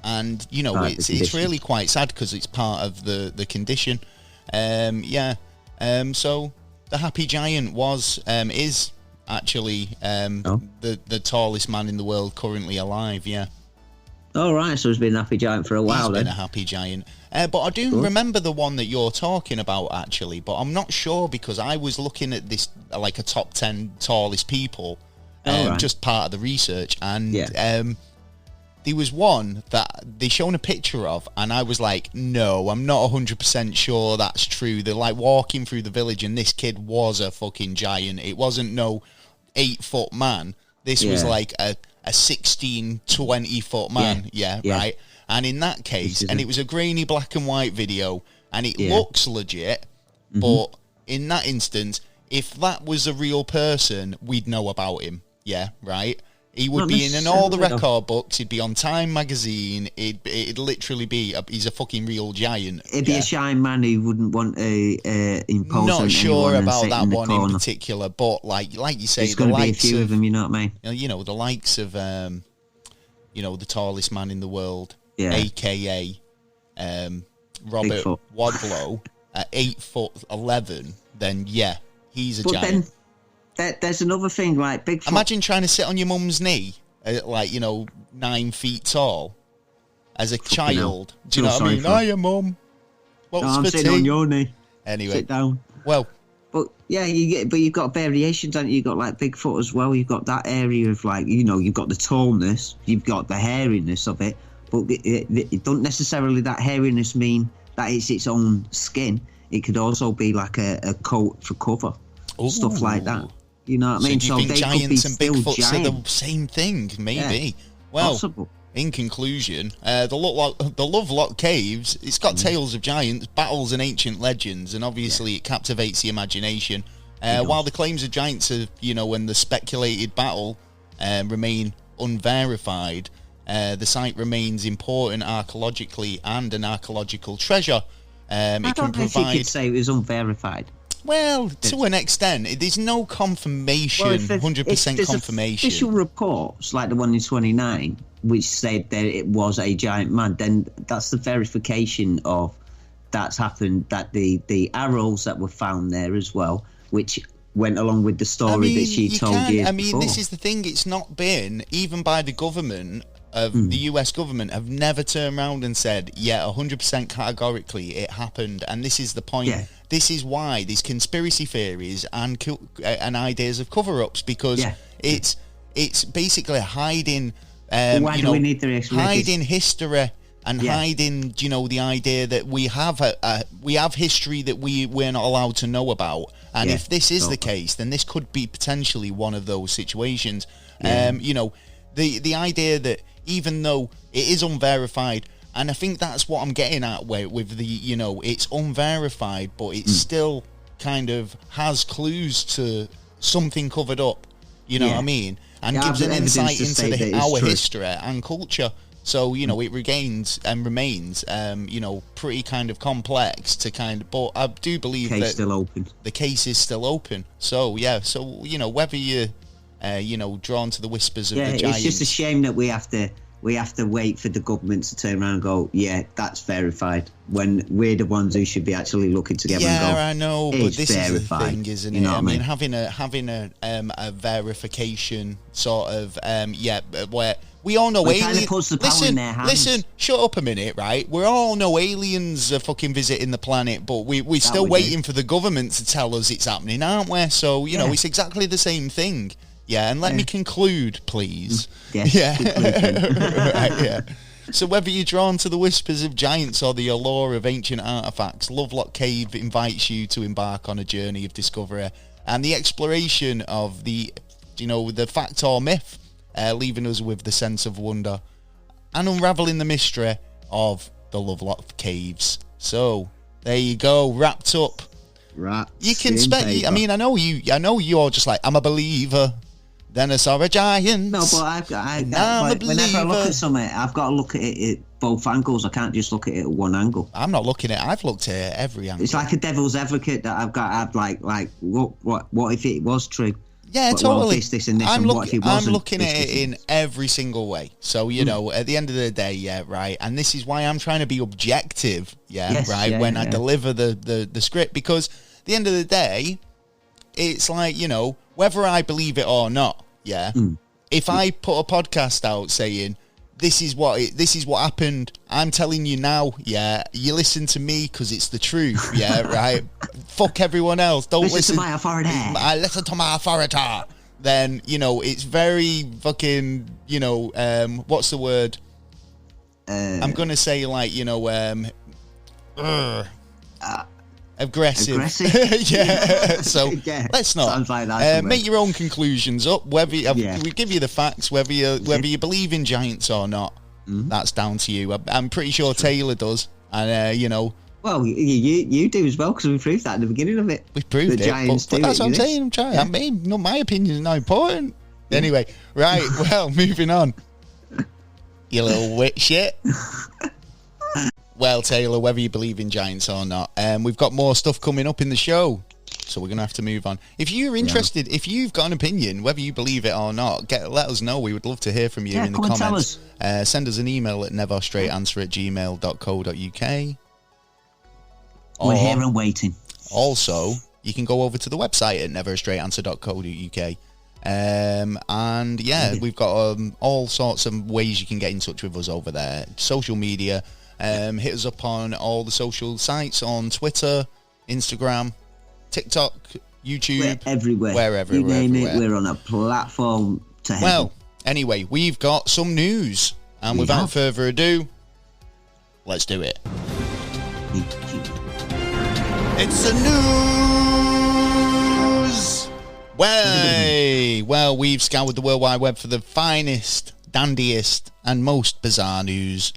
[SPEAKER 1] And you know, it's really quite sad because it's part of the condition. So. The happy giant is actually the tallest man in the world currently alive. Yeah.
[SPEAKER 2] All right, so he's been a happy giant for a while.
[SPEAKER 1] He's been a happy giant, but I do remember the one that you're talking about actually. But I'm not sure because I was looking at this like a top 10 tallest people, just part of the research, and there was one that they shown a picture of, and I was like, no, I'm not 100% sure that's true. They're like walking through the village, and this kid was a fucking giant. It wasn't no 8-foot man. This was like a 16, 20-foot man. Yeah, right? And in that case, and it was a grainy black and white video, and it looks legit, but in that instance, if that was a real person, we'd know about him. Yeah, right? He would be in all the record books. He'd be on Time magazine. It'd literally be he's a fucking real giant.
[SPEAKER 2] It'd be a shy man who wouldn't want to impose.
[SPEAKER 1] Not sure about that one in particular, but like you say,
[SPEAKER 2] there's going to be a few of them. You know what I mean?
[SPEAKER 1] You know the likes of the tallest man in the world, aka Robert Wadlow, at 8'11". Then he's a giant.
[SPEAKER 2] There's another thing, like Bigfoot.
[SPEAKER 1] Imagine trying to sit on your mum's knee, 9 feet tall, as a child. Do you know what I mean? Hiya, mum.
[SPEAKER 2] I'm sitting on your knee.
[SPEAKER 1] Anyway,
[SPEAKER 2] sit down.
[SPEAKER 1] Well,
[SPEAKER 2] but you've got variations, haven't you? You've got like Bigfoot as well. You've got that area of like, you've got the tallness, you've got the hairiness of it, but it don't necessarily that hairiness mean that it's its own skin. It could also be like a coat for cover, stuff like that. You know what I mean?
[SPEAKER 1] Do you think giants and Bigfoots are the same thing? Maybe. Well,
[SPEAKER 2] possible.
[SPEAKER 1] In conclusion, the Lovelock Caves, it's got tales of giants, battles and ancient legends, and obviously it captivates the imagination. While the claims of giants and the speculated battle remain unverified, the site remains important archaeologically and an archaeological treasure.
[SPEAKER 2] I don't know if you could say it was unverified.
[SPEAKER 1] Well, to an extent, there's no confirmation, 100% confirmation.
[SPEAKER 2] Official reports, like the one in 29, which said that it was a giant man, then that's the verification of that's happened, that the arrows that were found there as well, which went along with the story that she told you.
[SPEAKER 1] I mean, this is the thing, it's not been, even by the government, of the US government, have never turned around and said, 100% categorically it happened. And this is the point. Yeah. This is why these conspiracy theories and ideas of cover-ups, because it's it's basically hiding.
[SPEAKER 2] Why do we need the
[SPEAKER 1] hiding history and hiding, the idea that we have history that we're not allowed to know about. And if this is the case, then this could be potentially one of those situations. The idea that even though it is unverified, and I think that's what I'm getting at with the, it's unverified, but it still kind of has clues to something covered up. You know what I mean? And gives an insight into our history and culture. So, it regains and remains, pretty kind of complex to but I do believe that
[SPEAKER 2] still open.
[SPEAKER 1] The case is still open. So, whether you're, drawn to the whispers of the giants.
[SPEAKER 2] It's just a shame that we have to wait for the government to turn around and go, that's verified, when we're the ones who should be actually looking together and go,
[SPEAKER 1] I know, but this
[SPEAKER 2] verified.
[SPEAKER 1] is the thing, isn't it? I mean, having a verification sort of, where we all know aliens.
[SPEAKER 2] Kind of puts the power in their hands.
[SPEAKER 1] Listen, shut up a minute, right? We all know aliens are fucking visiting the planet, but we're still waiting for the government to tell us it's happening, aren't we? So, it's exactly the same thing. Yeah, and let me conclude, please.
[SPEAKER 2] Yes,
[SPEAKER 1] Right, So whether you're drawn to the whispers of giants or the allure of ancient artifacts, Lovelock Cave invites you to embark on a journey of discovery and the exploration of the fact or myth, leaving us with the sense of wonder and unraveling the mystery of the Lovelock Caves. So there you go, wrapped up.
[SPEAKER 2] Right.
[SPEAKER 1] You can spend. I mean, I know you're just like, I'm a believer. Then I saw a giant.
[SPEAKER 2] No, but whenever I look at something, I've got to look at it at both angles. I can't just look at it at one angle.
[SPEAKER 1] I'm not looking at it. I've looked at it at every angle.
[SPEAKER 2] It's like a devil's advocate that I've got to have, like what if it was true?
[SPEAKER 1] Yeah, totally.
[SPEAKER 2] This and this, and what if it wasn't?
[SPEAKER 1] I'm looking at it in every single way. So, at the end of the day, right, and this is why I'm trying to be objective, when I deliver the script, because at the end of the day, it's like, whether I believe it or not, if I put a podcast out saying, this is what happened, I'm telling you now, you listen to me because it's the truth, right? Fuck everyone else. Don't listen
[SPEAKER 2] to my authority.
[SPEAKER 1] I listen to my authority. Then, it's very fucking, what's the word? I'm going to say, like, aggressive. So let's not.
[SPEAKER 2] Sounds like that.
[SPEAKER 1] Make your own conclusions up. Whether we give you the facts, whether you believe in giants or not, that's down to you. I'm pretty sure Taylor does, and
[SPEAKER 2] Well, you do as well, because we proved that at the beginning of it.
[SPEAKER 1] We proved
[SPEAKER 2] the giants
[SPEAKER 1] but that's what I'm saying. I'm trying.
[SPEAKER 2] Yeah.
[SPEAKER 1] I mean, no, my opinion is not important. Anyway, right. Well, moving on. You little wit shit. Well, Taylor, whether you believe in giants or not, we've got more stuff coming up in the show, so we're going to have to move on. If you're interested, if you've got an opinion, whether you believe it or not, let us know. We would love to hear from you in the comments. Send us an email at neverstraightanswer@gmail.co.uk.
[SPEAKER 2] We're here and waiting.
[SPEAKER 1] Also, you can go over to the website at neverstraightanswer.co.uk. We've got all sorts of ways you can get in touch with us over there. Social media. Hit us up on all the social sites on Twitter, Instagram, TikTok, YouTube.
[SPEAKER 2] We're everywhere.
[SPEAKER 1] Wherever.
[SPEAKER 2] You name it, we're on a platform to heaven.
[SPEAKER 1] Well, anyway, we've got some news. And without further ado, let's do it. It's the news! Well, we've scoured the World Wide Web for the finest, dandiest, and most bizarre news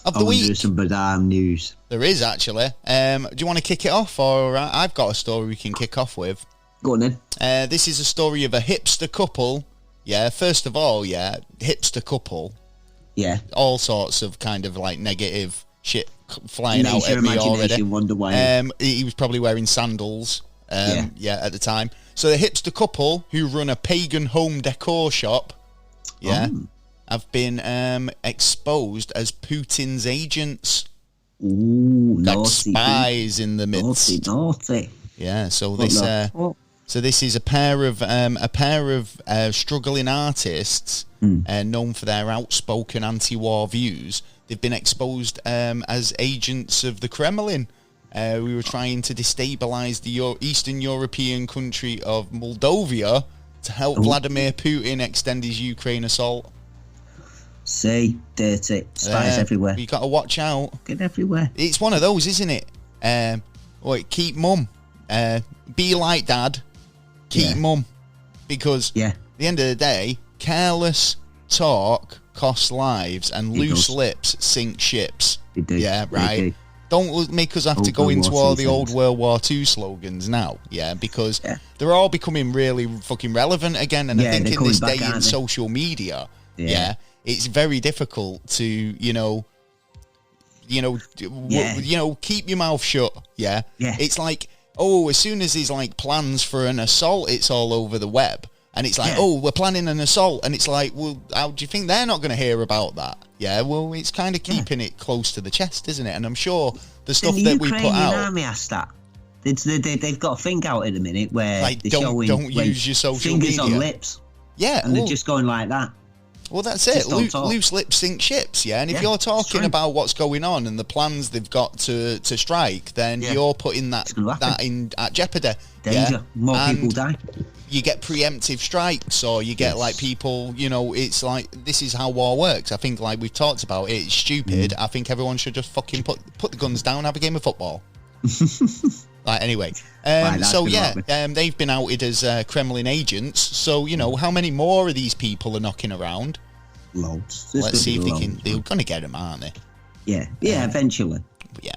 [SPEAKER 1] of the week.
[SPEAKER 2] There's some bizarre news.
[SPEAKER 1] There is, actually. Do you want to kick it off? Or I've got a story we can kick off with.
[SPEAKER 2] Go on then.
[SPEAKER 1] This is a story of a hipster couple. Yeah, first of all, hipster couple.
[SPEAKER 2] Yeah.
[SPEAKER 1] All sorts of kind of like negative shit flying out at me already.
[SPEAKER 2] Wonder why.
[SPEAKER 1] He was probably wearing sandals at the time. So the hipster couple who run a pagan home decor shop have been exposed as Putin's agents.
[SPEAKER 2] Ooh,
[SPEAKER 1] like spies in the midst.
[SPEAKER 2] Naughty.
[SPEAKER 1] Yeah, so this is a pair of struggling artists known for their outspoken anti-war views. They've been exposed as agents of the Kremlin. We were trying to destabilize the Eastern European country of Moldova to help Vladimir Putin extend his Ukraine assault.
[SPEAKER 2] See, dirty spies everywhere.
[SPEAKER 1] You got to watch out.
[SPEAKER 2] Get everywhere.
[SPEAKER 1] It's one of those, isn't it? Keep mum. Be like dad. Keep mum. Because at the end of the day, careless talk costs lives, and loose lips sink ships.
[SPEAKER 2] They do.
[SPEAKER 1] Yeah, right. Don't make us have to go into all the old World War II slogans now, because they're all becoming really fucking relevant again. And I think in this day in social media, it's very difficult to, keep your mouth shut. Yeah. It's like, as soon as there's like plans for an assault, it's all over the web. And it's like, we're planning an assault. And it's like, well, how do you think they're not going to hear about that? Yeah, well, it's kind of keeping it close to the chest, isn't it? And I'm sure the stuff that we put out...
[SPEAKER 2] The Army asked that. They've got a thing out at the minute where
[SPEAKER 1] like,
[SPEAKER 2] they're
[SPEAKER 1] don't use your social
[SPEAKER 2] fingers
[SPEAKER 1] media.
[SPEAKER 2] on lips.
[SPEAKER 1] Yeah.
[SPEAKER 2] And they're just going like that.
[SPEAKER 1] Well, that's it. Loose lips sink ships, And if you're talking about what's going on and the plans they've got to strike, then you're putting that at jeopardy.
[SPEAKER 2] Danger.
[SPEAKER 1] Yeah?
[SPEAKER 2] More people die.
[SPEAKER 1] You get preemptive strikes, or you get like people, it's like, this is how war works. I think, like we've talked about, it's stupid. I think everyone should just fucking put the guns down, have a game of football. Anyway. They've been outed as Kremlin agents. So, how many more of these people are knocking around?
[SPEAKER 2] Loads.
[SPEAKER 1] Let's see if they're going to get them, aren't they?
[SPEAKER 2] Yeah, eventually.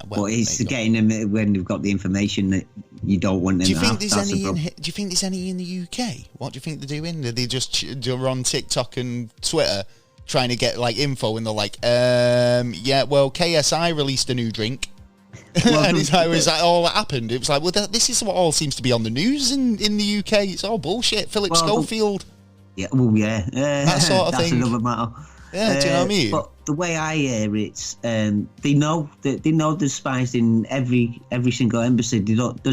[SPEAKER 2] But it's getting them when they've got the information that you don't want them to have. Do
[SPEAKER 1] you think there's any in the UK? What do you think they're doing? Are they just on TikTok and Twitter trying to get like info, and they're like, KSI released a new drink. And it's like, was that all that happened? It was like, well, this is what all seems to be on the news in the UK. It's all bullshit. Philip Schofield.
[SPEAKER 2] Yeah, that
[SPEAKER 1] sort of thing.
[SPEAKER 2] That's another matter.
[SPEAKER 1] Yeah, do you know what I mean?
[SPEAKER 2] But the way I hear it, they know there's spies in every single embassy. But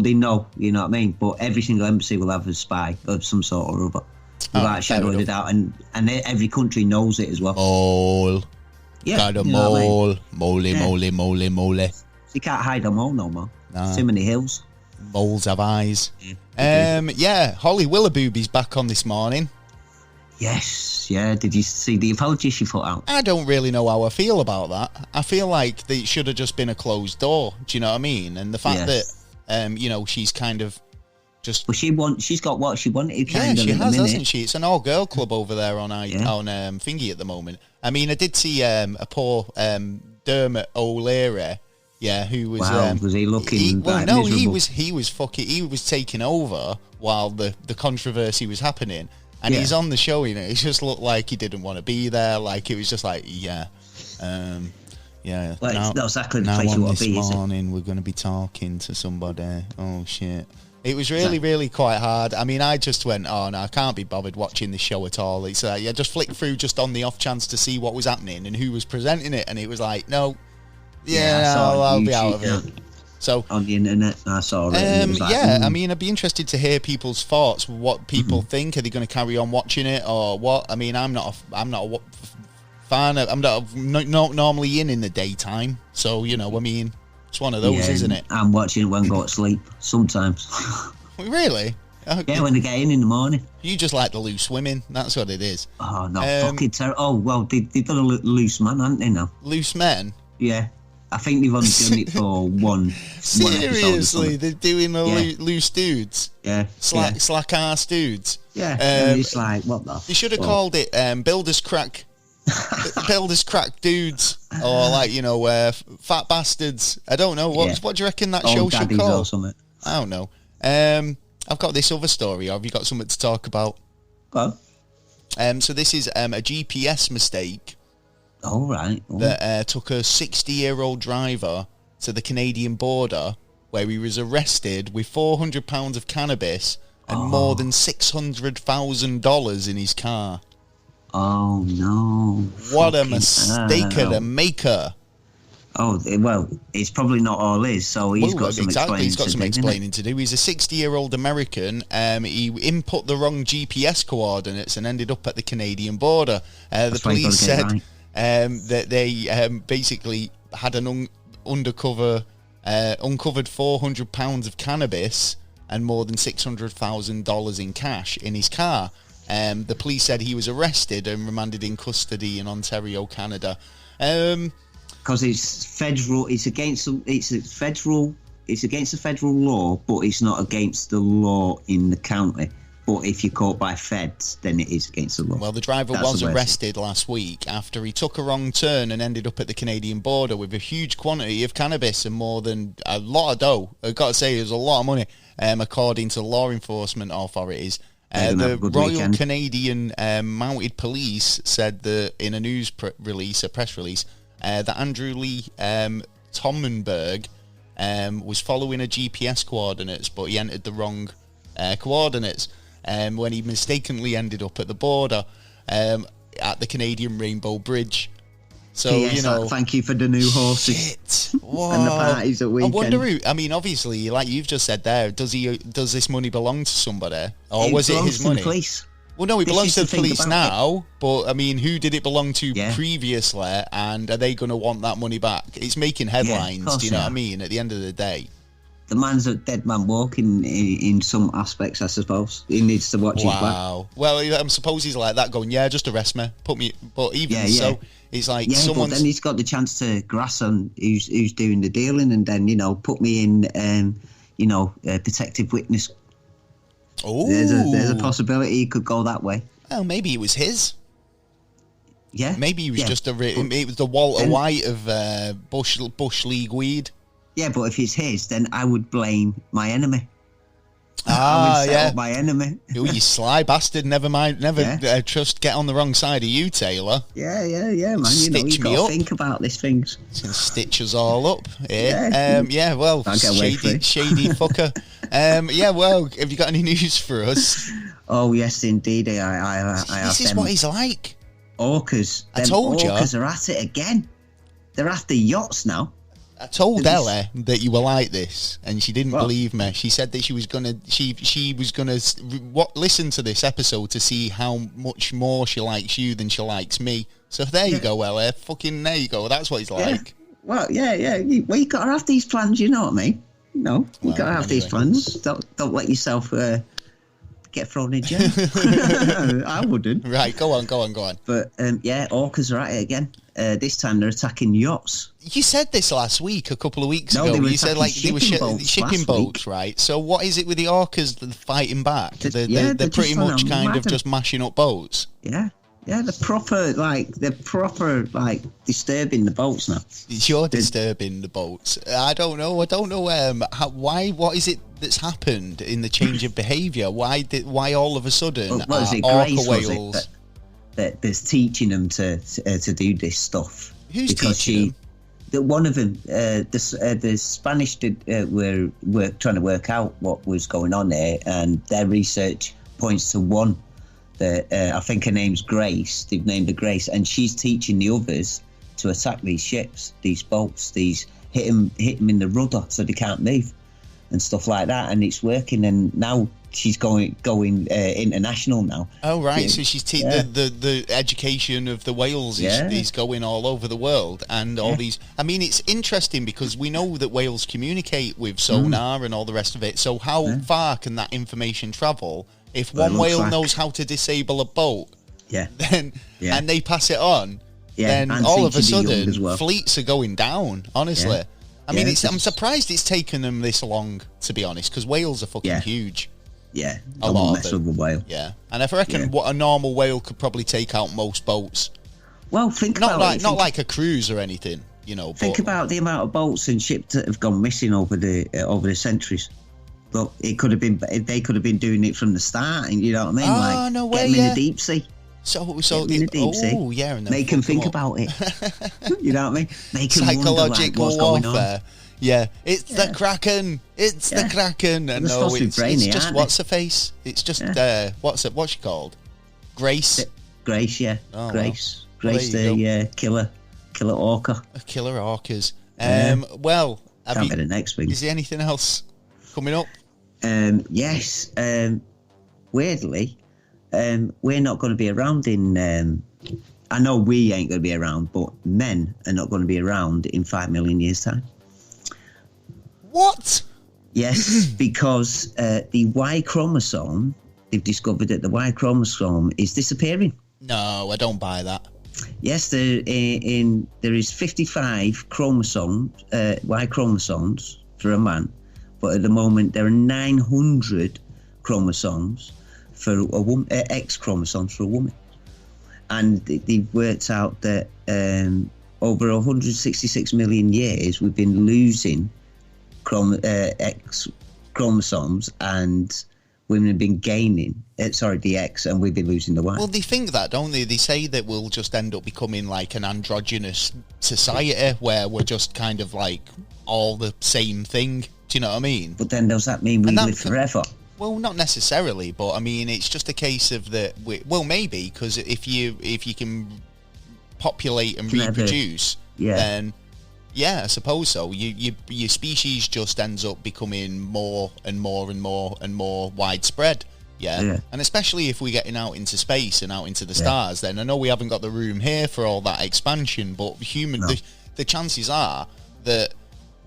[SPEAKER 2] they know, you know what I mean. But every single embassy will have a spy of some sort or other, without shadowing it out, and every country knows it as well.
[SPEAKER 1] Mole, got a mole, mole.
[SPEAKER 2] So you can't hide a mole no more. Nah. Too many hills.
[SPEAKER 1] Moles have eyes. Holly Willoughby's back on this morning.
[SPEAKER 2] Yes, did you see the apology she put out?
[SPEAKER 1] I don't really know how I feel about that. I feel like it should have just been a closed door. Do you know what I mean? And the fact that, she's kind of just...
[SPEAKER 2] Well, she's got what she wanted, kind of,
[SPEAKER 1] she
[SPEAKER 2] at
[SPEAKER 1] has,
[SPEAKER 2] the minute.
[SPEAKER 1] hasn't she? It's an all-girl club over there on Thingy at the moment. I mean, I did see a poor Dermot O'Leary, who was...
[SPEAKER 2] was he looking
[SPEAKER 1] miserable? He was taking over while the controversy was happening. And he's on the show, it just looked like he didn't want to be there. Like, it was just like,
[SPEAKER 2] Well, it's not exactly the place you want to be,
[SPEAKER 1] this morning, we're going to be talking to somebody. Oh, shit. It was really, really quite hard. I mean, I just went, oh, no, I can't be bothered watching this show at all. It's just flicked through just on the off chance to see what was happening and who was presenting it. And it was like, no, I'll be out of it. So
[SPEAKER 2] on the internet, I saw it.
[SPEAKER 1] I mean, I'd be interested to hear people's thoughts. What people think? Are they going to carry on watching it or what? I mean, I'm not a fan. I'm not normally in the daytime, so I mean, it's one of those, isn't it?
[SPEAKER 2] I'm watching it when I go to sleep sometimes.
[SPEAKER 1] Really? Okay.
[SPEAKER 2] Yeah, when they get in the morning.
[SPEAKER 1] You just like the loose women. That's what it is.
[SPEAKER 2] Oh no, fucking terrible. Oh well, they've done a loose man, haven't they now?
[SPEAKER 1] Loose men.
[SPEAKER 2] Yeah. I think they've only done it for one.
[SPEAKER 1] Seriously, they're doing loose dudes.
[SPEAKER 2] Yeah,
[SPEAKER 1] slack ass dudes.
[SPEAKER 2] Yeah, and it's like what the.
[SPEAKER 1] They should have called it builders crack dudes, or fat bastards. I don't know what do you reckon that show should call?
[SPEAKER 2] Or something.
[SPEAKER 1] I don't know. I've got this other story. Have you got something to talk about?
[SPEAKER 2] Go
[SPEAKER 1] on. So this is a GPS mistake.
[SPEAKER 2] Oh, right. Oh.
[SPEAKER 1] That took a 60-year-old driver to the Canadian border, where he was arrested with 400 pounds of cannabis and more than $600,000 in his car.
[SPEAKER 2] Oh, no.
[SPEAKER 1] What a mistake to make her.
[SPEAKER 2] Oh, well, it's probably not all his, so he's got some explaining
[SPEAKER 1] He's got some explaining to do. He's a 60-year-old American. He input the wrong GPS coordinates and ended up at the Canadian border. The police said... that they basically had an uncovered 400 pounds of cannabis and more than $600,000 in cash in his car. The police said he was arrested and remanded in custody in Ontario, Canada.
[SPEAKER 2] Because it's federal. It's against the federal law, but it's not against the law in the county. But if you're caught by feds, then it is against the law.
[SPEAKER 1] Well, the driver was arrested last week after he took a wrong turn and ended up at the Canadian border with a huge quantity of cannabis and more than a lot of dough. I've got to say, it was a lot of money, according to law enforcement authorities. The Royal weekend. Canadian Mounted Police said that in a press release, that Andrew Lee Tomenberg was following a GPS coordinates, but he entered the wrong coordinates when he mistakenly ended up at the border at the Canadian Rainbow Bridge. So,
[SPEAKER 2] thank you for the new horses.
[SPEAKER 1] Shit.
[SPEAKER 2] And the parties at weekend.
[SPEAKER 1] I wonder who, obviously, like you've just said there, does this money belong to somebody? Or was it his money?
[SPEAKER 2] The police.
[SPEAKER 1] Well, no, it belongs to the police now, but, who did it belong to previously, and are they going to want that money back? It's making headlines, do you know what I mean, at the end of the day?
[SPEAKER 2] The man's a dead man walking in some aspects, I suppose. He needs to watch his back. Wow.
[SPEAKER 1] Well, I suppose he's like that, going, just arrest me, put me... But even so, it's like
[SPEAKER 2] someone's... but then he's got the chance to grass on who's doing the dealing, and then, put me in, a protective witness.
[SPEAKER 1] Oh,
[SPEAKER 2] there's a possibility he could go that way.
[SPEAKER 1] Well, maybe it was his.
[SPEAKER 2] Yeah.
[SPEAKER 1] Maybe he was just it was the Walter White of Bush League weed.
[SPEAKER 2] Yeah, but if it's his, then I would blame my enemy.
[SPEAKER 1] I would
[SPEAKER 2] set up my enemy.
[SPEAKER 1] Oh, you sly bastard! Never mind. Get on the wrong side of you, Taylor.
[SPEAKER 2] Yeah, man.
[SPEAKER 1] Stitch
[SPEAKER 2] you
[SPEAKER 1] me
[SPEAKER 2] got
[SPEAKER 1] up.
[SPEAKER 2] to think about these things.
[SPEAKER 1] It's gonna stitch us all up. Well, shady fucker. Well, have you got any news for us?
[SPEAKER 2] Oh yes, indeed. I have.
[SPEAKER 1] This is what he's like.
[SPEAKER 2] Orcas.
[SPEAKER 1] I told you.
[SPEAKER 2] Orcas are at it again. They're after yachts now.
[SPEAKER 1] I told Ella that you were like this, and she didn't believe me. She said that she was gonna listen to this episode to see how much more she likes you than she likes me. So there you go, Ella. Fucking there you go. That's what he's like.
[SPEAKER 2] Well, yeah. You got to have these plans. You know what I mean? No, you got to have these plans. Don't let yourself get thrown in jail. I wouldn't.
[SPEAKER 1] Right, go on.
[SPEAKER 2] But orcas are at it again. This time they're attacking yachts.
[SPEAKER 1] You said this last week, a couple of weeks ago.
[SPEAKER 2] They were
[SPEAKER 1] you said they were shipping boats,
[SPEAKER 2] week.
[SPEAKER 1] right? So what is it with the orcas that are fighting back? They're pretty much kind of just mashing up boats.
[SPEAKER 2] Yeah, they're proper disturbing the boats now.
[SPEAKER 1] You're disturbing the boats. I don't know. Why? What is it that's happened in the change of behaviour? Why all of a sudden orca whales?
[SPEAKER 2] That's teaching them to do this stuff.
[SPEAKER 1] Who's teaching them?
[SPEAKER 2] One of them, the Spanish were trying to work out what was going on there, and their research points to one that I think her name's Grace. They've named her Grace, and she's teaching the others to attack these ships, these boats, hit them in the rudder so they can't move and stuff like that, and it's working. And now she's going international now.
[SPEAKER 1] Oh right, yeah. So she's the education of the whales is going all over the world, and all these. I mean, it's interesting because we know that whales communicate with sonar and all the rest of it. So how far can that information travel? If one whale knows how to disable a boat, then and they pass it on, then all of a sudden fleets are going down. Honestly, I mean, I'm surprised it's taken them this long, to be honest, because whales are fucking huge.
[SPEAKER 2] Yeah,
[SPEAKER 1] a lot of
[SPEAKER 2] them. With a whale.
[SPEAKER 1] Yeah, and I reckon what a normal whale could probably take out most boats.
[SPEAKER 2] Well,
[SPEAKER 1] not like a cruise or anything,
[SPEAKER 2] Think about the amount of boats and ships that have gone missing over the centuries. But they could have been doing it from the start, and you know what I mean?
[SPEAKER 1] No way,
[SPEAKER 2] get them in the deep sea.
[SPEAKER 1] So
[SPEAKER 2] in the deep sea.
[SPEAKER 1] And
[SPEAKER 2] make them think about it. You know what I mean? Make them
[SPEAKER 1] psychological
[SPEAKER 2] what's going
[SPEAKER 1] warfare.
[SPEAKER 2] on.
[SPEAKER 1] Yeah, it's the Kraken. It's the Kraken. And no, it's just what's her face. It's just what's she called? Grace.
[SPEAKER 2] Grace, yeah.
[SPEAKER 1] Oh,
[SPEAKER 2] Grace.
[SPEAKER 1] Well.
[SPEAKER 2] Grace, the killer orca.
[SPEAKER 1] Killer orcas. Well,
[SPEAKER 2] can't be the next week.
[SPEAKER 1] Is there anything else coming up?
[SPEAKER 2] Yes. Weirdly, we're not going to be around in. I know we ain't going to be around, but men are not going to be around in 5 million years' time.
[SPEAKER 1] What?
[SPEAKER 2] Yes, because the Y chromosome, they've discovered that the Y chromosome is disappearing.
[SPEAKER 1] No, I don't buy that.
[SPEAKER 2] Yes, there is 55 chromosomes, Y chromosomes for a man, but at the moment there are 900 chromosomes for a woman, X chromosomes for a woman, and they've worked out that over 166 million years we've been losing X chromosomes, and women have been gaining the X, and we've been losing the Y.
[SPEAKER 1] Well, they think that, don't they? They say that we'll just end up becoming like an androgynous society where we're just kind of like all the same thing. Do you know what I mean?
[SPEAKER 2] But then does that mean we live forever?
[SPEAKER 1] Well, not necessarily, but I mean, it's just a case of that. Well, maybe, because if you can populate and reproduce, then yeah, I suppose so. Your species just ends up becoming more and more and more and more widespread. Yeah. And especially if we're getting out into space and out into the stars, then I know we haven't got the room here for all that expansion, but the chances are that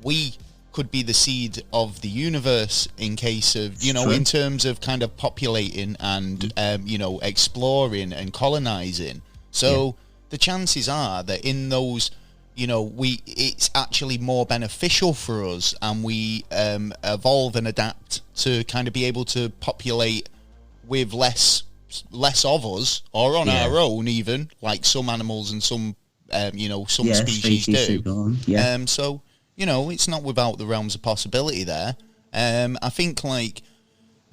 [SPEAKER 1] we could be the seed of the universe in case of, in terms of kind of populating and, exploring and colonizing. So the chances are that in those, it's actually more beneficial for us, and we evolve and adapt to kind of be able to populate with less of us, or on our own even, like some animals and some species do. So, it's not without the realms of possibility there. I think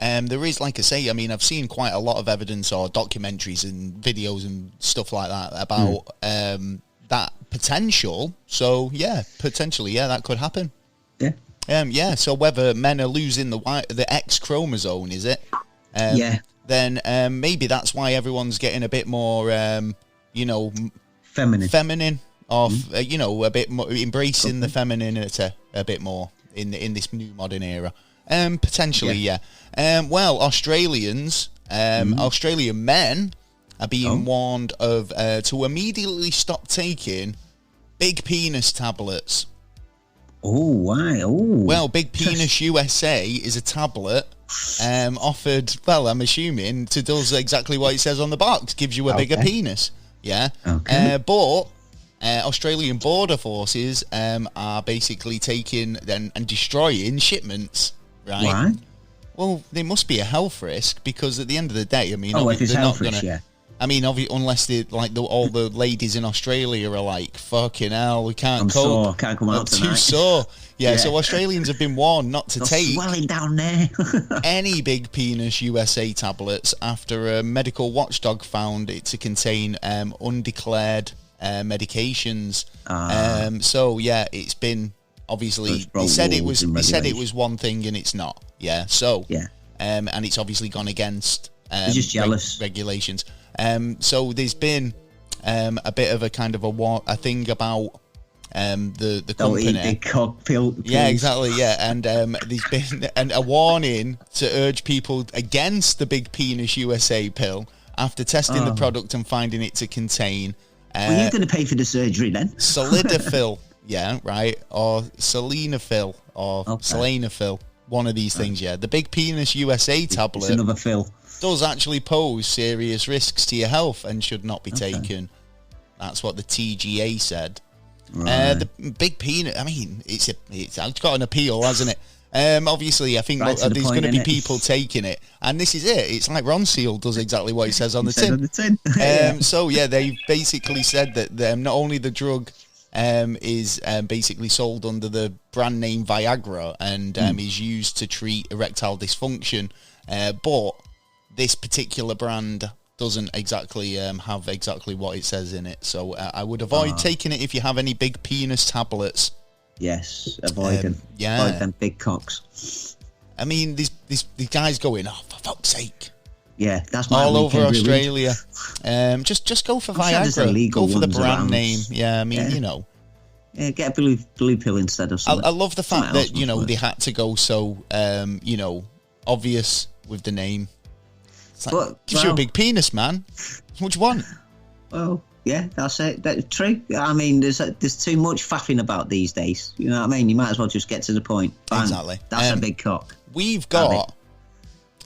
[SPEAKER 1] there is, like I say, I mean, I've seen quite a lot of evidence or documentaries and videos and stuff like that about that potential. So potentially, that could happen. So whether men are losing the X chromosome, is it? Then maybe that's why everyone's getting a bit more, feminine, or a bit more embracing the femininity a bit more in this new modern era. Potentially, well, Australian men are being warned of to immediately stop taking big penis tablets.
[SPEAKER 2] Oh, why? Oh,
[SPEAKER 1] well, Big Penis USA is a tablet offered. Well, I'm assuming does exactly what it says on the box. Gives you a bigger penis. Yeah. Okay. But Australian border forces are basically taking and destroying shipments. Right.
[SPEAKER 2] Why?
[SPEAKER 1] Well, there must be a health risk, because at the end of the day, I mean,
[SPEAKER 2] if it's
[SPEAKER 1] they're
[SPEAKER 2] health
[SPEAKER 1] not
[SPEAKER 2] risk,
[SPEAKER 1] gonna. I mean, unless they all the ladies in Australia are like, fucking hell, we can't cope.
[SPEAKER 2] Can't come out tonight.
[SPEAKER 1] Too sore. Yeah, so Australians have been warned not to take
[SPEAKER 2] swelling down there.
[SPEAKER 1] any Big Penis USA tablets after a medical watchdog found it to contain undeclared medications. So it's been obviously they said it was one thing and it's not. And it's obviously gone against
[SPEAKER 2] they're just jealous
[SPEAKER 1] regulations. So there's been a bit of a kind of a thing about the company.
[SPEAKER 2] Don't eat big cock pills.
[SPEAKER 1] Yeah, exactly. Yeah, and there's been a warning to urge people against the Big Penis USA pill after testing the product and finding it to contain.
[SPEAKER 2] Well, you're going to pay for the surgery then.
[SPEAKER 1] Sildenafil, or Selenafil, or Selenafil. One of these things. The Big Penis USA tablet.
[SPEAKER 2] It's another fill.
[SPEAKER 1] Does actually pose serious risks to your health and should not be taken. That's what the TGA said. Right. The Big Penis, I mean, it's got an appeal, hasn't it? Obviously, I think there's going to be people taking it, and this is it. It's like Ron Seal does exactly what he says on the tin. So they basically said that not only the drug is basically sold under the brand name Viagra and is used to treat erectile dysfunction, but this particular brand doesn't exactly have exactly what it says in it. So I would avoid taking it if you have any Big Penis tablets.
[SPEAKER 2] Yes, avoid them. Avoid them big cocks.
[SPEAKER 1] I mean, these guys going, for fuck's sake.
[SPEAKER 2] Yeah, that's my
[SPEAKER 1] all over Australia. Just go for Viagra. Go for the brand name. Yeah, I mean,
[SPEAKER 2] Yeah, get a blue pill instead of something.
[SPEAKER 1] I love the fact that, they had to go so, obvious with the name. It's like, gives you a big penis, man. What do you want?
[SPEAKER 2] Well, Yeah, that's it. That's true. I mean, there's too much faffing about these days. You know what I mean? You might as well just get to the point. Bang.
[SPEAKER 1] Exactly.
[SPEAKER 2] That's a big cock.
[SPEAKER 1] We've got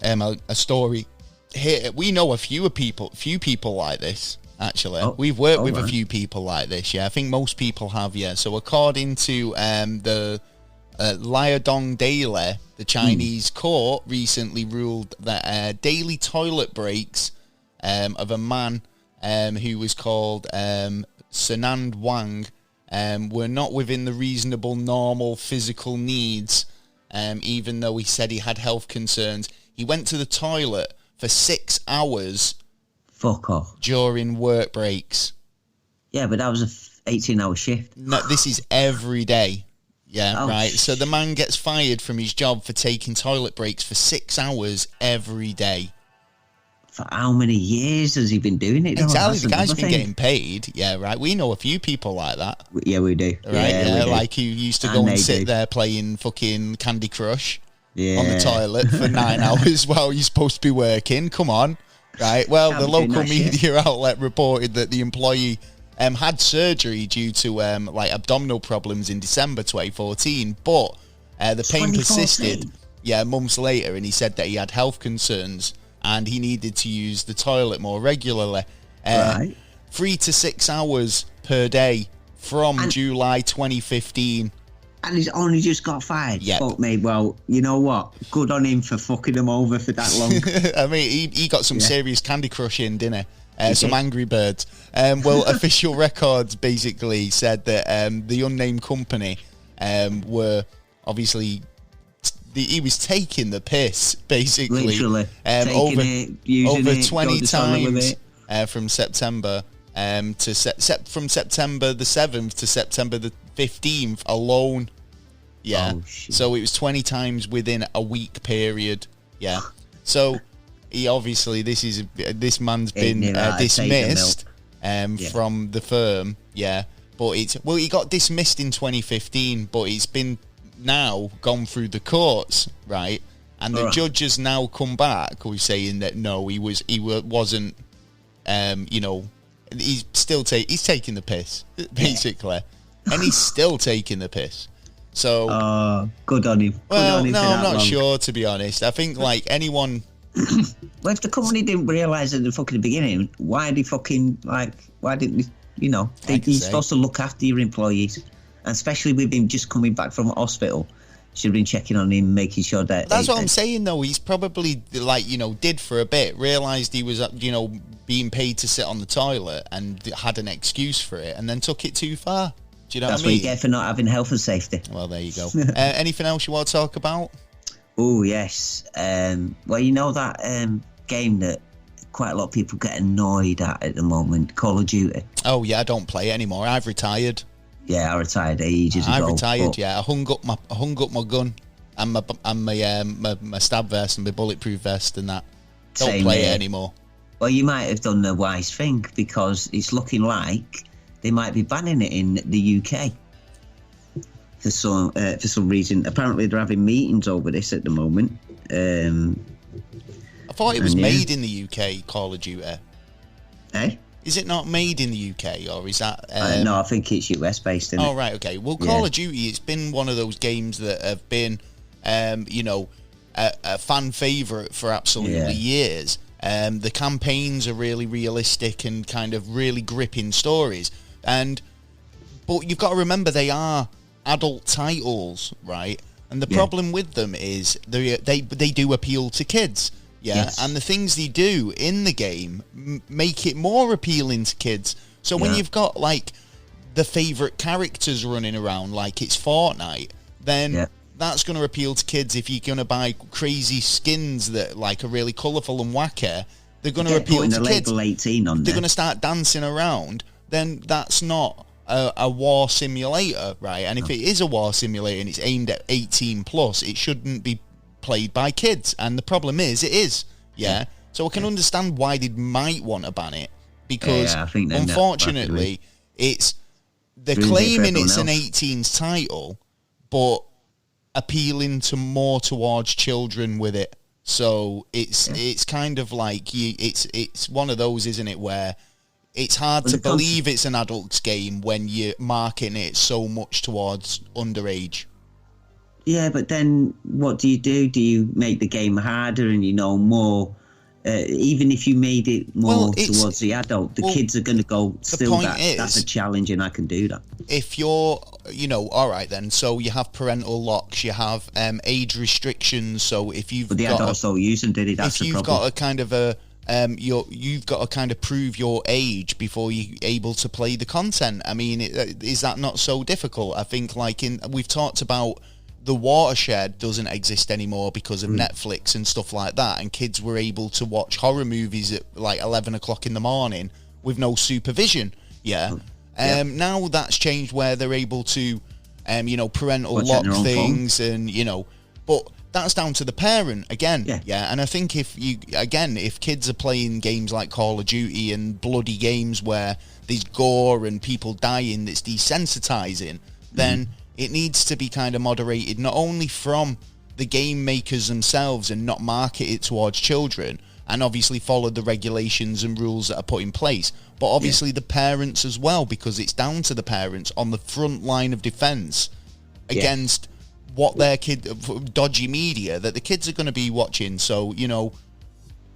[SPEAKER 1] a story here. We know a few people like this. Actually, we've worked with a few people like this. Yeah, I think most people have. Yeah. So according to the Liaodong Daily, the Chinese court recently ruled that daily toilet breaks of a man who was called Senand Wang were not within the reasonable normal physical needs, even though he said he had health concerns. He went to the toilet for 6 hours.
[SPEAKER 2] Fuck off.
[SPEAKER 1] During work breaks.
[SPEAKER 2] Yeah, but that was a 18-hour shift.
[SPEAKER 1] No, this is every day. Yeah, right. So the man gets fired from his job for taking toilet breaks for 6 hours every day.
[SPEAKER 2] For how many years has he been doing it?
[SPEAKER 1] Exactly. The guy's been getting paid. Yeah, right. We know a few people like that.
[SPEAKER 2] Yeah, we do.
[SPEAKER 1] Right, yeah, like who used to go and sit there playing fucking Candy Crush on the toilet for 9 hours while you're supposed to be working. Come on. Right. Well, the local media outlet reported that the employee had surgery due to abdominal problems in December 2014, but the pain persisted. Yeah, months later, and he said that he had health concerns and he needed to use the toilet more regularly. 3 to 6 hours per day from July 2015.
[SPEAKER 2] And he's only just got fired.
[SPEAKER 1] Yeah.
[SPEAKER 2] Fuck me. Well, you know what? Good on him for fucking him over for that long.
[SPEAKER 1] I mean, he got some serious Candy Crush in, didn't he? Some Angry Birds. Well, official records basically said that the unnamed company were obviously... he was taking the piss, basically.
[SPEAKER 2] Literally.
[SPEAKER 1] Over 20 times from September from September the 7th to September the 15th alone. Yeah. Oh, so it was 20 times within a week period. Yeah. So he obviously this man's been dismissed from the firm. Yeah. But he got dismissed in 2015, but it's been now gone through the courts, right? And the judge has now come back with saying that no, he wasn't he's still he's taking the piss, basically. And he's still taking the piss. So
[SPEAKER 2] good on him.
[SPEAKER 1] Well, no, I'm not sure, to be honest. I think like anyone.
[SPEAKER 2] Well, if the company didn't realise at the fucking beginning, why didn't you're supposed to look after your employees, and especially with him just coming back from hospital. Should have been checking on him, making sure that...
[SPEAKER 1] That's what I'm saying, though. He's probably, did for a bit, realised he was, being paid to sit on the toilet and had an excuse for it, and then took it too far. Do you know what I mean?
[SPEAKER 2] That's what you get for not having health and safety.
[SPEAKER 1] Well, there you go. Anything else you want to talk about?
[SPEAKER 2] Oh, yes. Well, you know that game that quite a lot of people get annoyed at the moment, Call of Duty?
[SPEAKER 1] Oh, yeah, I don't play it anymore. I've retired.
[SPEAKER 2] Yeah, I retired ages ago.
[SPEAKER 1] I retired. Yeah, I hung up my gun and my stab vest and my bulletproof vest and that. Don't play it anymore.
[SPEAKER 2] Well, you might have done the wise thing, because it's looking like they might be banning it in the UK for some reason. Apparently, they're having meetings over this at the moment.
[SPEAKER 1] I thought it was made in the UK. Call of Duty.
[SPEAKER 2] Eh?
[SPEAKER 1] Is it not made in the UK, or is that...
[SPEAKER 2] no, I think it's US based, isn't it?
[SPEAKER 1] Oh, right, okay. Well, Call of Duty, it's been one of those games that have been, a fan favourite for absolutely years. The campaigns are really realistic and kind of really gripping stories. But you've got to remember, they are adult titles, right? And the problem with them is they do appeal to kids. Yeah, yes. And the things they do in the game make it more appealing to kids. So when you've got, like, the favourite characters running around like it's Fortnite, then that's going to appeal to kids. If you're going to buy crazy skins that, like, are really colourful and wacky, they're going to appeal to kids.
[SPEAKER 2] 18 on
[SPEAKER 1] they're going to start dancing around, then that's not a war simulator, right? And if it is a war simulator and it's aimed at 18 plus, it shouldn't be played by kids, and the problem is it is. So I can understand why they might want to ban it, because unfortunately they're claiming it's an 18s title but appealing to more towards children with it. So it's kind of like it's one of those, isn't it, where it's hard to believe it's an adult's game when you're marking it so much towards underage.
[SPEAKER 2] Yeah, but then what do? Do you make the game harder and more? Even if you made it more towards the adult, the kids are going to go, still, that's a challenge and I can do that.
[SPEAKER 1] If you're, all right then, so you have parental locks, you have age restrictions, so if you've
[SPEAKER 2] but the adults don't use them, did he? That's
[SPEAKER 1] if you've
[SPEAKER 2] the problem.
[SPEAKER 1] got a kind of a, you've got to kind of prove your age before you're able to play the content. I mean, is that not so difficult? I think we've talked about the watershed doesn't exist anymore because of Netflix and stuff like that, and kids were able to watch horror movies at like 11 o'clock in the morning with no supervision. Now that's changed where they're able to parental lock things phone. And but that's down to the parent again. And I think if kids are playing games like Call of Duty and bloody games where there's gore and people dying that's desensitizing, then it needs to be kind of moderated, not only from the game makers themselves and not market it towards children, and obviously follow the regulations and rules that are put in place, but obviously the parents as well, because it's down to the parents on the front line of defense against what their dodgy media that the kids are going to be watching. So,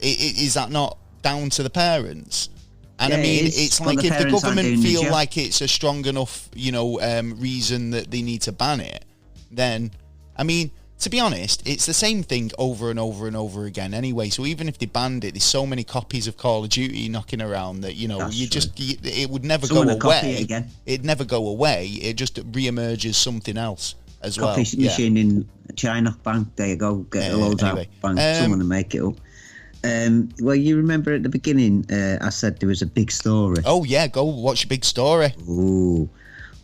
[SPEAKER 1] is that not down to the parents? And I mean, it's like if the government feel like it's a strong enough, reason that they need to ban it, then, I mean, to be honest, it's the same thing over and over and over again anyway. So even if they banned it, there's so many copies of Call of Duty knocking around that, it would never go away. It'd never go away. It just re-emerges something else as well.
[SPEAKER 2] Copy machine in China, bang, there you go, get the loads out, bang, someone to make it up. Well, you remember at the beginning, I said there was a big story.
[SPEAKER 1] Oh, yeah, go watch a big story.
[SPEAKER 2] Ooh.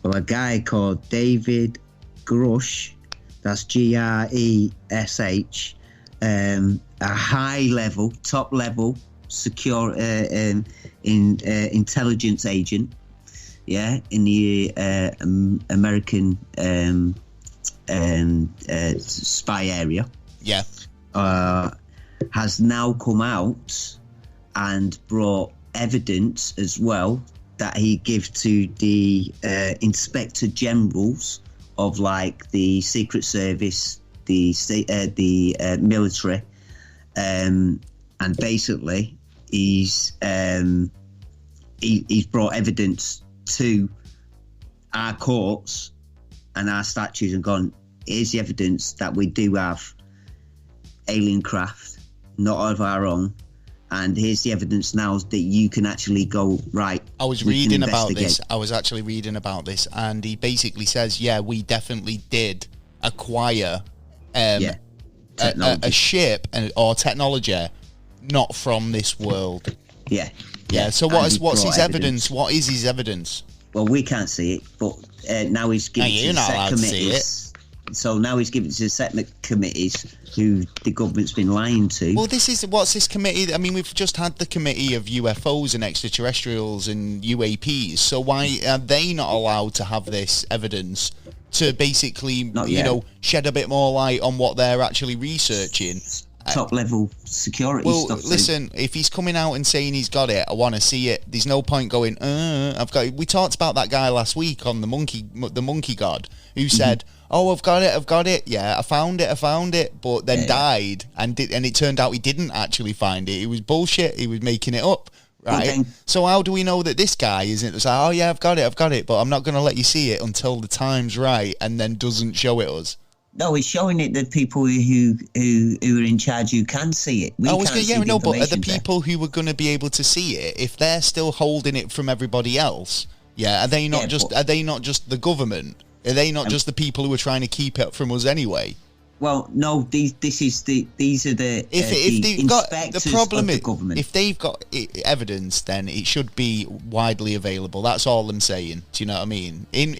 [SPEAKER 2] Well, a guy called David Grush, that's Gresh, a high-level, top-level secure intelligence agent, in the American spy area. Has now come out and brought evidence as well that he gives to the inspector generals of like the Secret Service, the military, and basically he's brought evidence to our courts and our statutes and gone, here's the evidence that we do have alien craft, not of our own, and here's the evidence now that you can actually go, right.
[SPEAKER 1] I was reading about this. I was actually reading about this, and he basically says, we definitely did acquire a ship or technology not from this world. So what's his evidence? What is his evidence?
[SPEAKER 2] Well, we can't see it, but now he's giving it to set committees. So now he's giving it to set committees who the government's been lying to.
[SPEAKER 1] Well, what's this committee? I mean, we've just had the committee of UFOs and extraterrestrials and UAPs. So why are they not allowed to have this evidence to basically, shed a bit more light on what they're actually researching?
[SPEAKER 2] Top level security stuff.
[SPEAKER 1] Well, listen, if he's coming out and saying he's got it, I want to see it. There's no point going, I've got it. We talked about that guy last week on the monkey god who said, I've got it. Yeah, I found it, but then died, and it turned out he didn't actually find it. It was bullshit. He was making it up, right? So how do we know that this guy isn't just like, I've got it, but I'm not going to let you see it until the time's right, and then doesn't show it us?
[SPEAKER 2] No, he's showing it to people who are in charge who can see it.
[SPEAKER 1] But are the people who are going to be able to see it, if they're still holding it from everybody else, are they not just the government? Are they not just the people who are trying to keep it from us anyway?
[SPEAKER 2] Well, no. These are the inspectors of the government. If
[SPEAKER 1] they've got evidence, then it should be widely available. That's all I'm saying. Do you know what I mean? In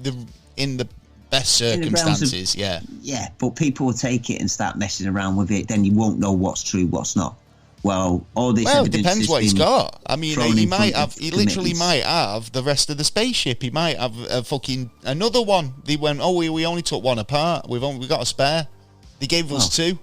[SPEAKER 1] the best circumstances,
[SPEAKER 2] Yeah, but people will take it and start messing around with it. Then you won't know what's true, what's not. Well, all this evidence
[SPEAKER 1] it depends what he's got. I mean, he literally might have the rest of the spaceship. He might have another one. They went, we only took one apart. We got a spare. They gave us two.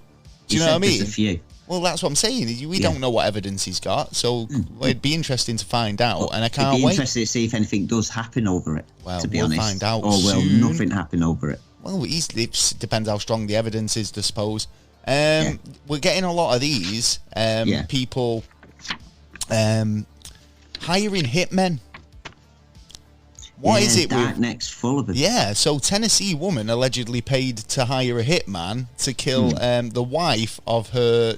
[SPEAKER 1] Do you know what I mean?
[SPEAKER 2] There's a few.
[SPEAKER 1] Well, that's what I'm saying. We don't know what evidence he's got, so it'd be interesting to find out, and I can't wait.
[SPEAKER 2] It'd be interesting to see if anything does happen over it,
[SPEAKER 1] well,
[SPEAKER 2] to be
[SPEAKER 1] we'll
[SPEAKER 2] honest.
[SPEAKER 1] Find out
[SPEAKER 2] or will
[SPEAKER 1] soon.
[SPEAKER 2] nothing happen over it?
[SPEAKER 1] Well, it depends how strong the evidence is, I suppose. We're getting a lot of these people hiring hitmen. What is it?
[SPEAKER 2] Darknet's full of them.
[SPEAKER 1] Yeah, so Tennessee woman allegedly paid to hire a hitman to kill the wife of her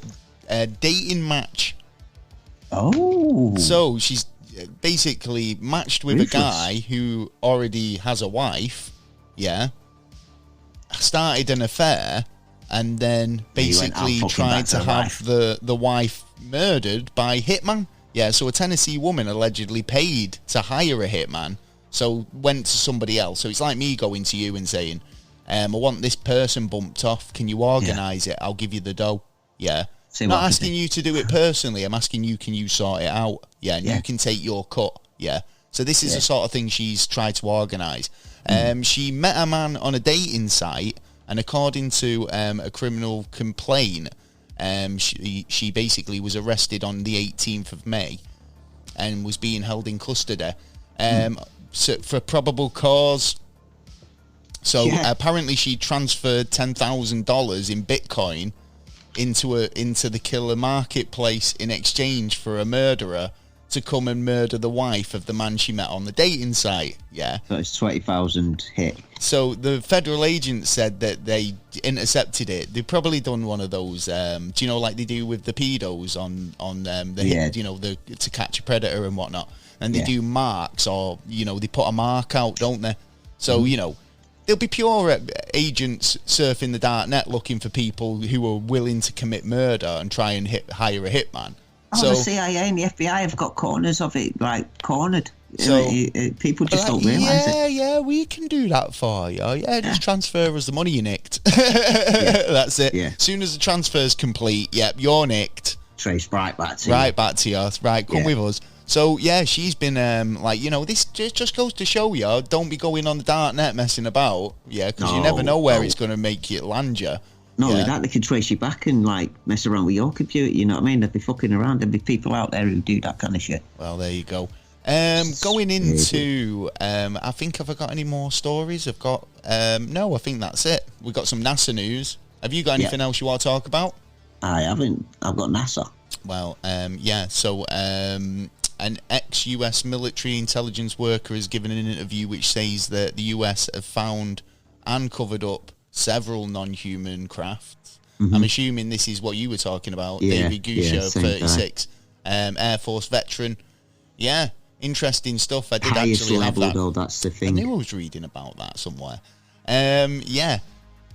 [SPEAKER 1] dating match.
[SPEAKER 2] Oh.
[SPEAKER 1] So she's basically matched with a guy who already has a wife, started an affair, and then basically tried to have the wife murdered by hitman. Yeah, so a Tennessee woman allegedly paid to hire a hitman, so went to somebody else. So it's like me going to you and saying, I want this person bumped off. Can you organise it? I'll give you the dough. Yeah. Not asking you to do it personally. I'm asking you, can you sort it out? Yeah, and you can take your cut. Yeah. So this is the sort of thing she's tried to organise. She met a man on a dating site, and according to a criminal complaint, she basically was arrested on the 18th of May and was being held in custody for probable cause. So apparently she transferred $10,000 in Bitcoin into the killer marketplace in exchange for a murderer to come and murder the wife of the man she met on the dating site. Yeah.
[SPEAKER 2] So it's 20,000 hit.
[SPEAKER 1] So the federal agents said that they intercepted it. They've probably done one of those, do you know, like they do with the pedos on the hit, you know, to catch a predator and whatnot. And they do marks, or, you know, they put a mark out, don't they? So, you know, there'll be pure agents surfing the dark net looking for people who are willing to commit murder and try and hire a hitman.
[SPEAKER 2] Oh, the CIA and the FBI have got corners of it, like, cornered. So people just don't realise it.
[SPEAKER 1] Yeah, we can do that for you. Yeah, just transfer us the money you nicked. That's it. Yeah. As soon as the transfer's complete, you're nicked.
[SPEAKER 2] Trace right back to you.
[SPEAKER 1] Right back to you. Right, come with us. So, yeah, she's been, like, you know, this just goes to show you, don't be going on the dark net messing about, because you never know where it's going to make you land you.
[SPEAKER 2] Not only that, they can trace you back and, like, mess around with your computer, you know what I mean? They'd be fucking around. There'd be people out there who do that kind of shit.
[SPEAKER 1] Well, there you go. Going into, I think, have I got any more stories? I've got, no, I think that's it. We've got some NASA news. Have you got anything else you want to talk about?
[SPEAKER 2] I haven't. I've got NASA.
[SPEAKER 1] Well, so, an ex-US military intelligence worker has given an interview which says that the US have found and covered up several non-human crafts. I'm assuming this is what you were talking about, David Gusha, 36, Air Force veteran. Yeah, interesting stuff. I did actually have that.
[SPEAKER 2] Though, that's the thing.
[SPEAKER 1] I knew I was reading about that somewhere.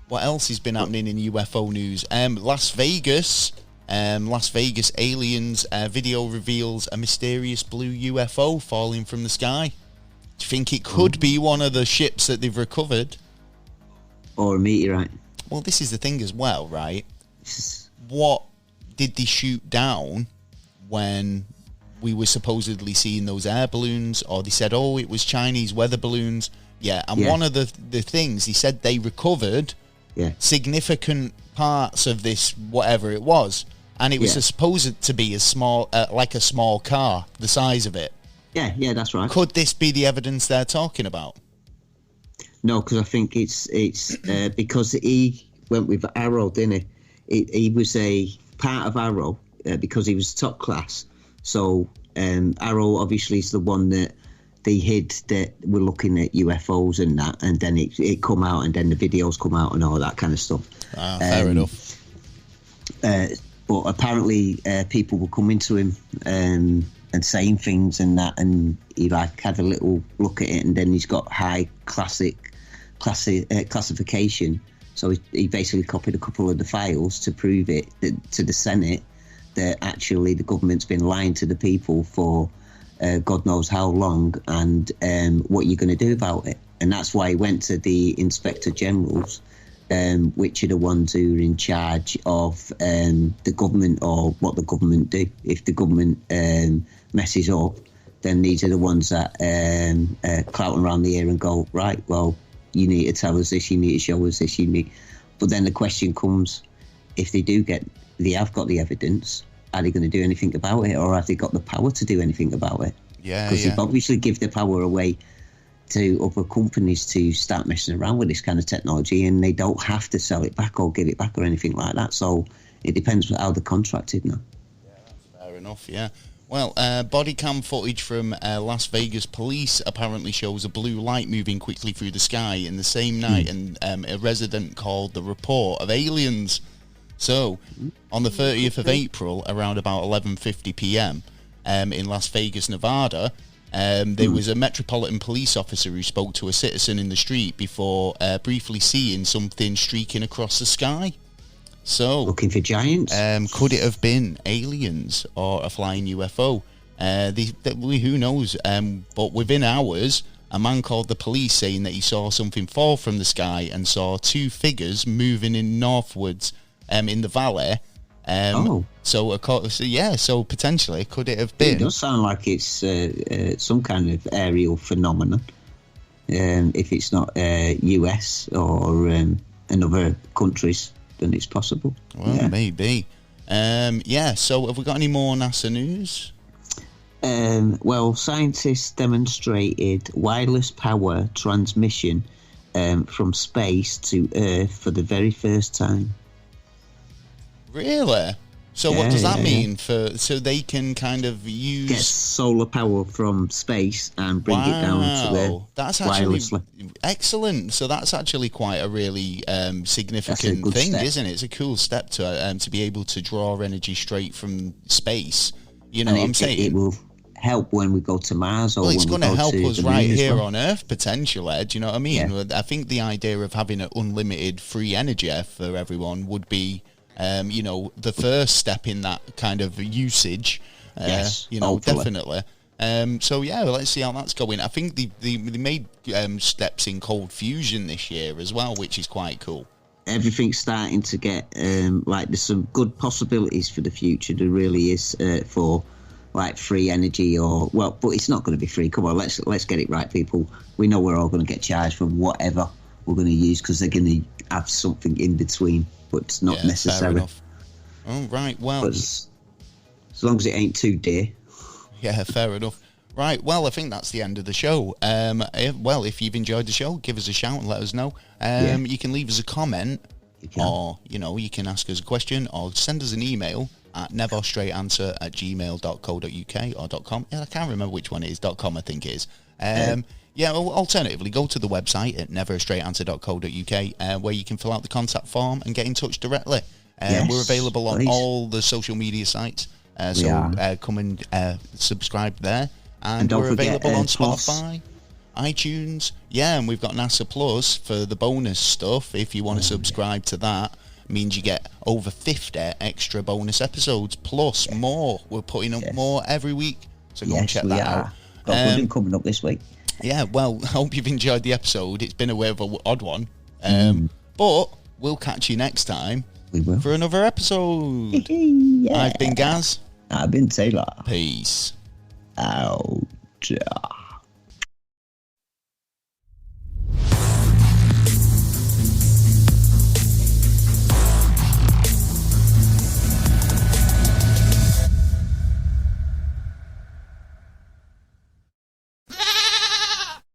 [SPEAKER 1] What else has been happening in UFO news? Las Vegas aliens video reveals a mysterious blue UFO falling from the sky. Do you think it could be one of the ships that they've recovered?
[SPEAKER 2] Or a meteorite?
[SPEAKER 1] Well, this is the thing as well, right? What did they shoot down when we were supposedly seeing those air balloons? Or they said, it was Chinese weather balloons. One of the things, he said they recovered significant parts of this, whatever it was. And it was supposed to be as small, like a small car, the size of it.
[SPEAKER 2] Yeah, that's right.
[SPEAKER 1] Could this be the evidence they're talking about?
[SPEAKER 2] No, because I think it's because he went with Arrow, didn't he? He was a part of Arrow because he was top class. So Arrow obviously is the one that they hid that we're looking at UFOs and that, and then it come out, and then the videos come out and all that kind of stuff.
[SPEAKER 1] Fair enough.
[SPEAKER 2] But apparently people were coming to him and saying things and that, and he like had a little look at it, and then he's got high classification. So he basically copied a couple of the files to prove it to the Senate that actually the government's been lying to the people for God knows how long, and what you're going to do about it. And that's why he went to the Inspector Generals, which are the ones who are in charge of the government, or what the government do. If the government messes up, then these are the ones that clouting around the ear and go, right, well, you need to tell us this, you need to show us this, But then the question comes, if they do get they have got the evidence, are they going to do anything about it, or have they got the power to do anything about it?
[SPEAKER 1] Yeah,
[SPEAKER 2] because they've obviously give the power away to other companies to start messing around with this kind of technology, and they don't have to sell it back or give it back or anything like that. So it depends how they're contracted now.
[SPEAKER 1] Yeah, that's fair enough, yeah. Well, body cam footage from Las Vegas police apparently shows a blue light moving quickly through the sky in the same night, and a resident called the report of aliens. So, on the 30th of April, around about 11:50 p.m., in Las Vegas, Nevada, there was a Metropolitan Police officer who spoke to a citizen in the street before briefly seeing something streaking across the sky. So,
[SPEAKER 2] looking for giants?
[SPEAKER 1] Could it have been aliens or a flying UFO? Who knows? But within hours, a man called the police saying that he saw something fall from the sky and saw two figures moving in northwards in the valley. So potentially, could it have been?
[SPEAKER 2] It does sound like it's some kind of aerial phenomenon. If it's not US or in other countries, then it's possible.
[SPEAKER 1] Well, maybe. So have we got any more NASA news?
[SPEAKER 2] Well, scientists demonstrated wireless power transmission from space to Earth for the very first time.
[SPEAKER 1] Really? So what does that mean? So they can kind of use...
[SPEAKER 2] Get solar power from space and bring it down to Earth.
[SPEAKER 1] That's actually
[SPEAKER 2] wirelessly.
[SPEAKER 1] Excellent. So that's actually quite a really significant thing, isn't it? It's a cool step to be able to draw energy straight from space. You know what I'm saying?
[SPEAKER 2] It will help when we go to Mars. Or
[SPEAKER 1] it's
[SPEAKER 2] going
[SPEAKER 1] to
[SPEAKER 2] to
[SPEAKER 1] help us right here
[SPEAKER 2] well.
[SPEAKER 1] on Earth, potentially. Do you know what I mean? Yeah. I think the idea of having an unlimited free energy for everyone would be... the first step in that kind of usage,
[SPEAKER 2] hopefully.
[SPEAKER 1] Definitely. Let's see how that's going. I think they made steps in cold fusion this year as well, which is quite cool.
[SPEAKER 2] Everything's starting to get there's some good possibilities for the future. There really is for like free energy but it's not going to be free. Come on, let's get it right, people. We know we're all going to get charged for whatever we're going to use because they're going to have something in between. But it's not necessary.
[SPEAKER 1] Fair enough. Oh, right, well...
[SPEAKER 2] But as long as it ain't too dear.
[SPEAKER 1] Yeah, fair enough. Right, well, I think that's the end of the show. If you've enjoyed the show, give us a shout and let us know. You can leave us a comment, or, you can ask us a question, or send us an email at neverstraightanswer@gmail.co.uk or .com. Yeah, I can't remember which one it is. .com, I think it is. Alternatively, go to the website at neverstraightanswer.co.uk where you can fill out the contact form and get in touch directly. We're available on all the social media sites, come and subscribe there. And we're available on Spotify, iTunes, and we've got NASA Plus for the bonus stuff. If you want to subscribe to that, it means you get over 50 extra bonus episodes, plus more. We're putting up more every week, so go and check that out.
[SPEAKER 2] Got one coming up this week.
[SPEAKER 1] Yeah, well, I hope you've enjoyed the episode. It's been a bit of an odd one. But we'll catch you next time for another episode. I've been Gaz.
[SPEAKER 2] I've been Taylor.
[SPEAKER 1] Peace.
[SPEAKER 2] Out.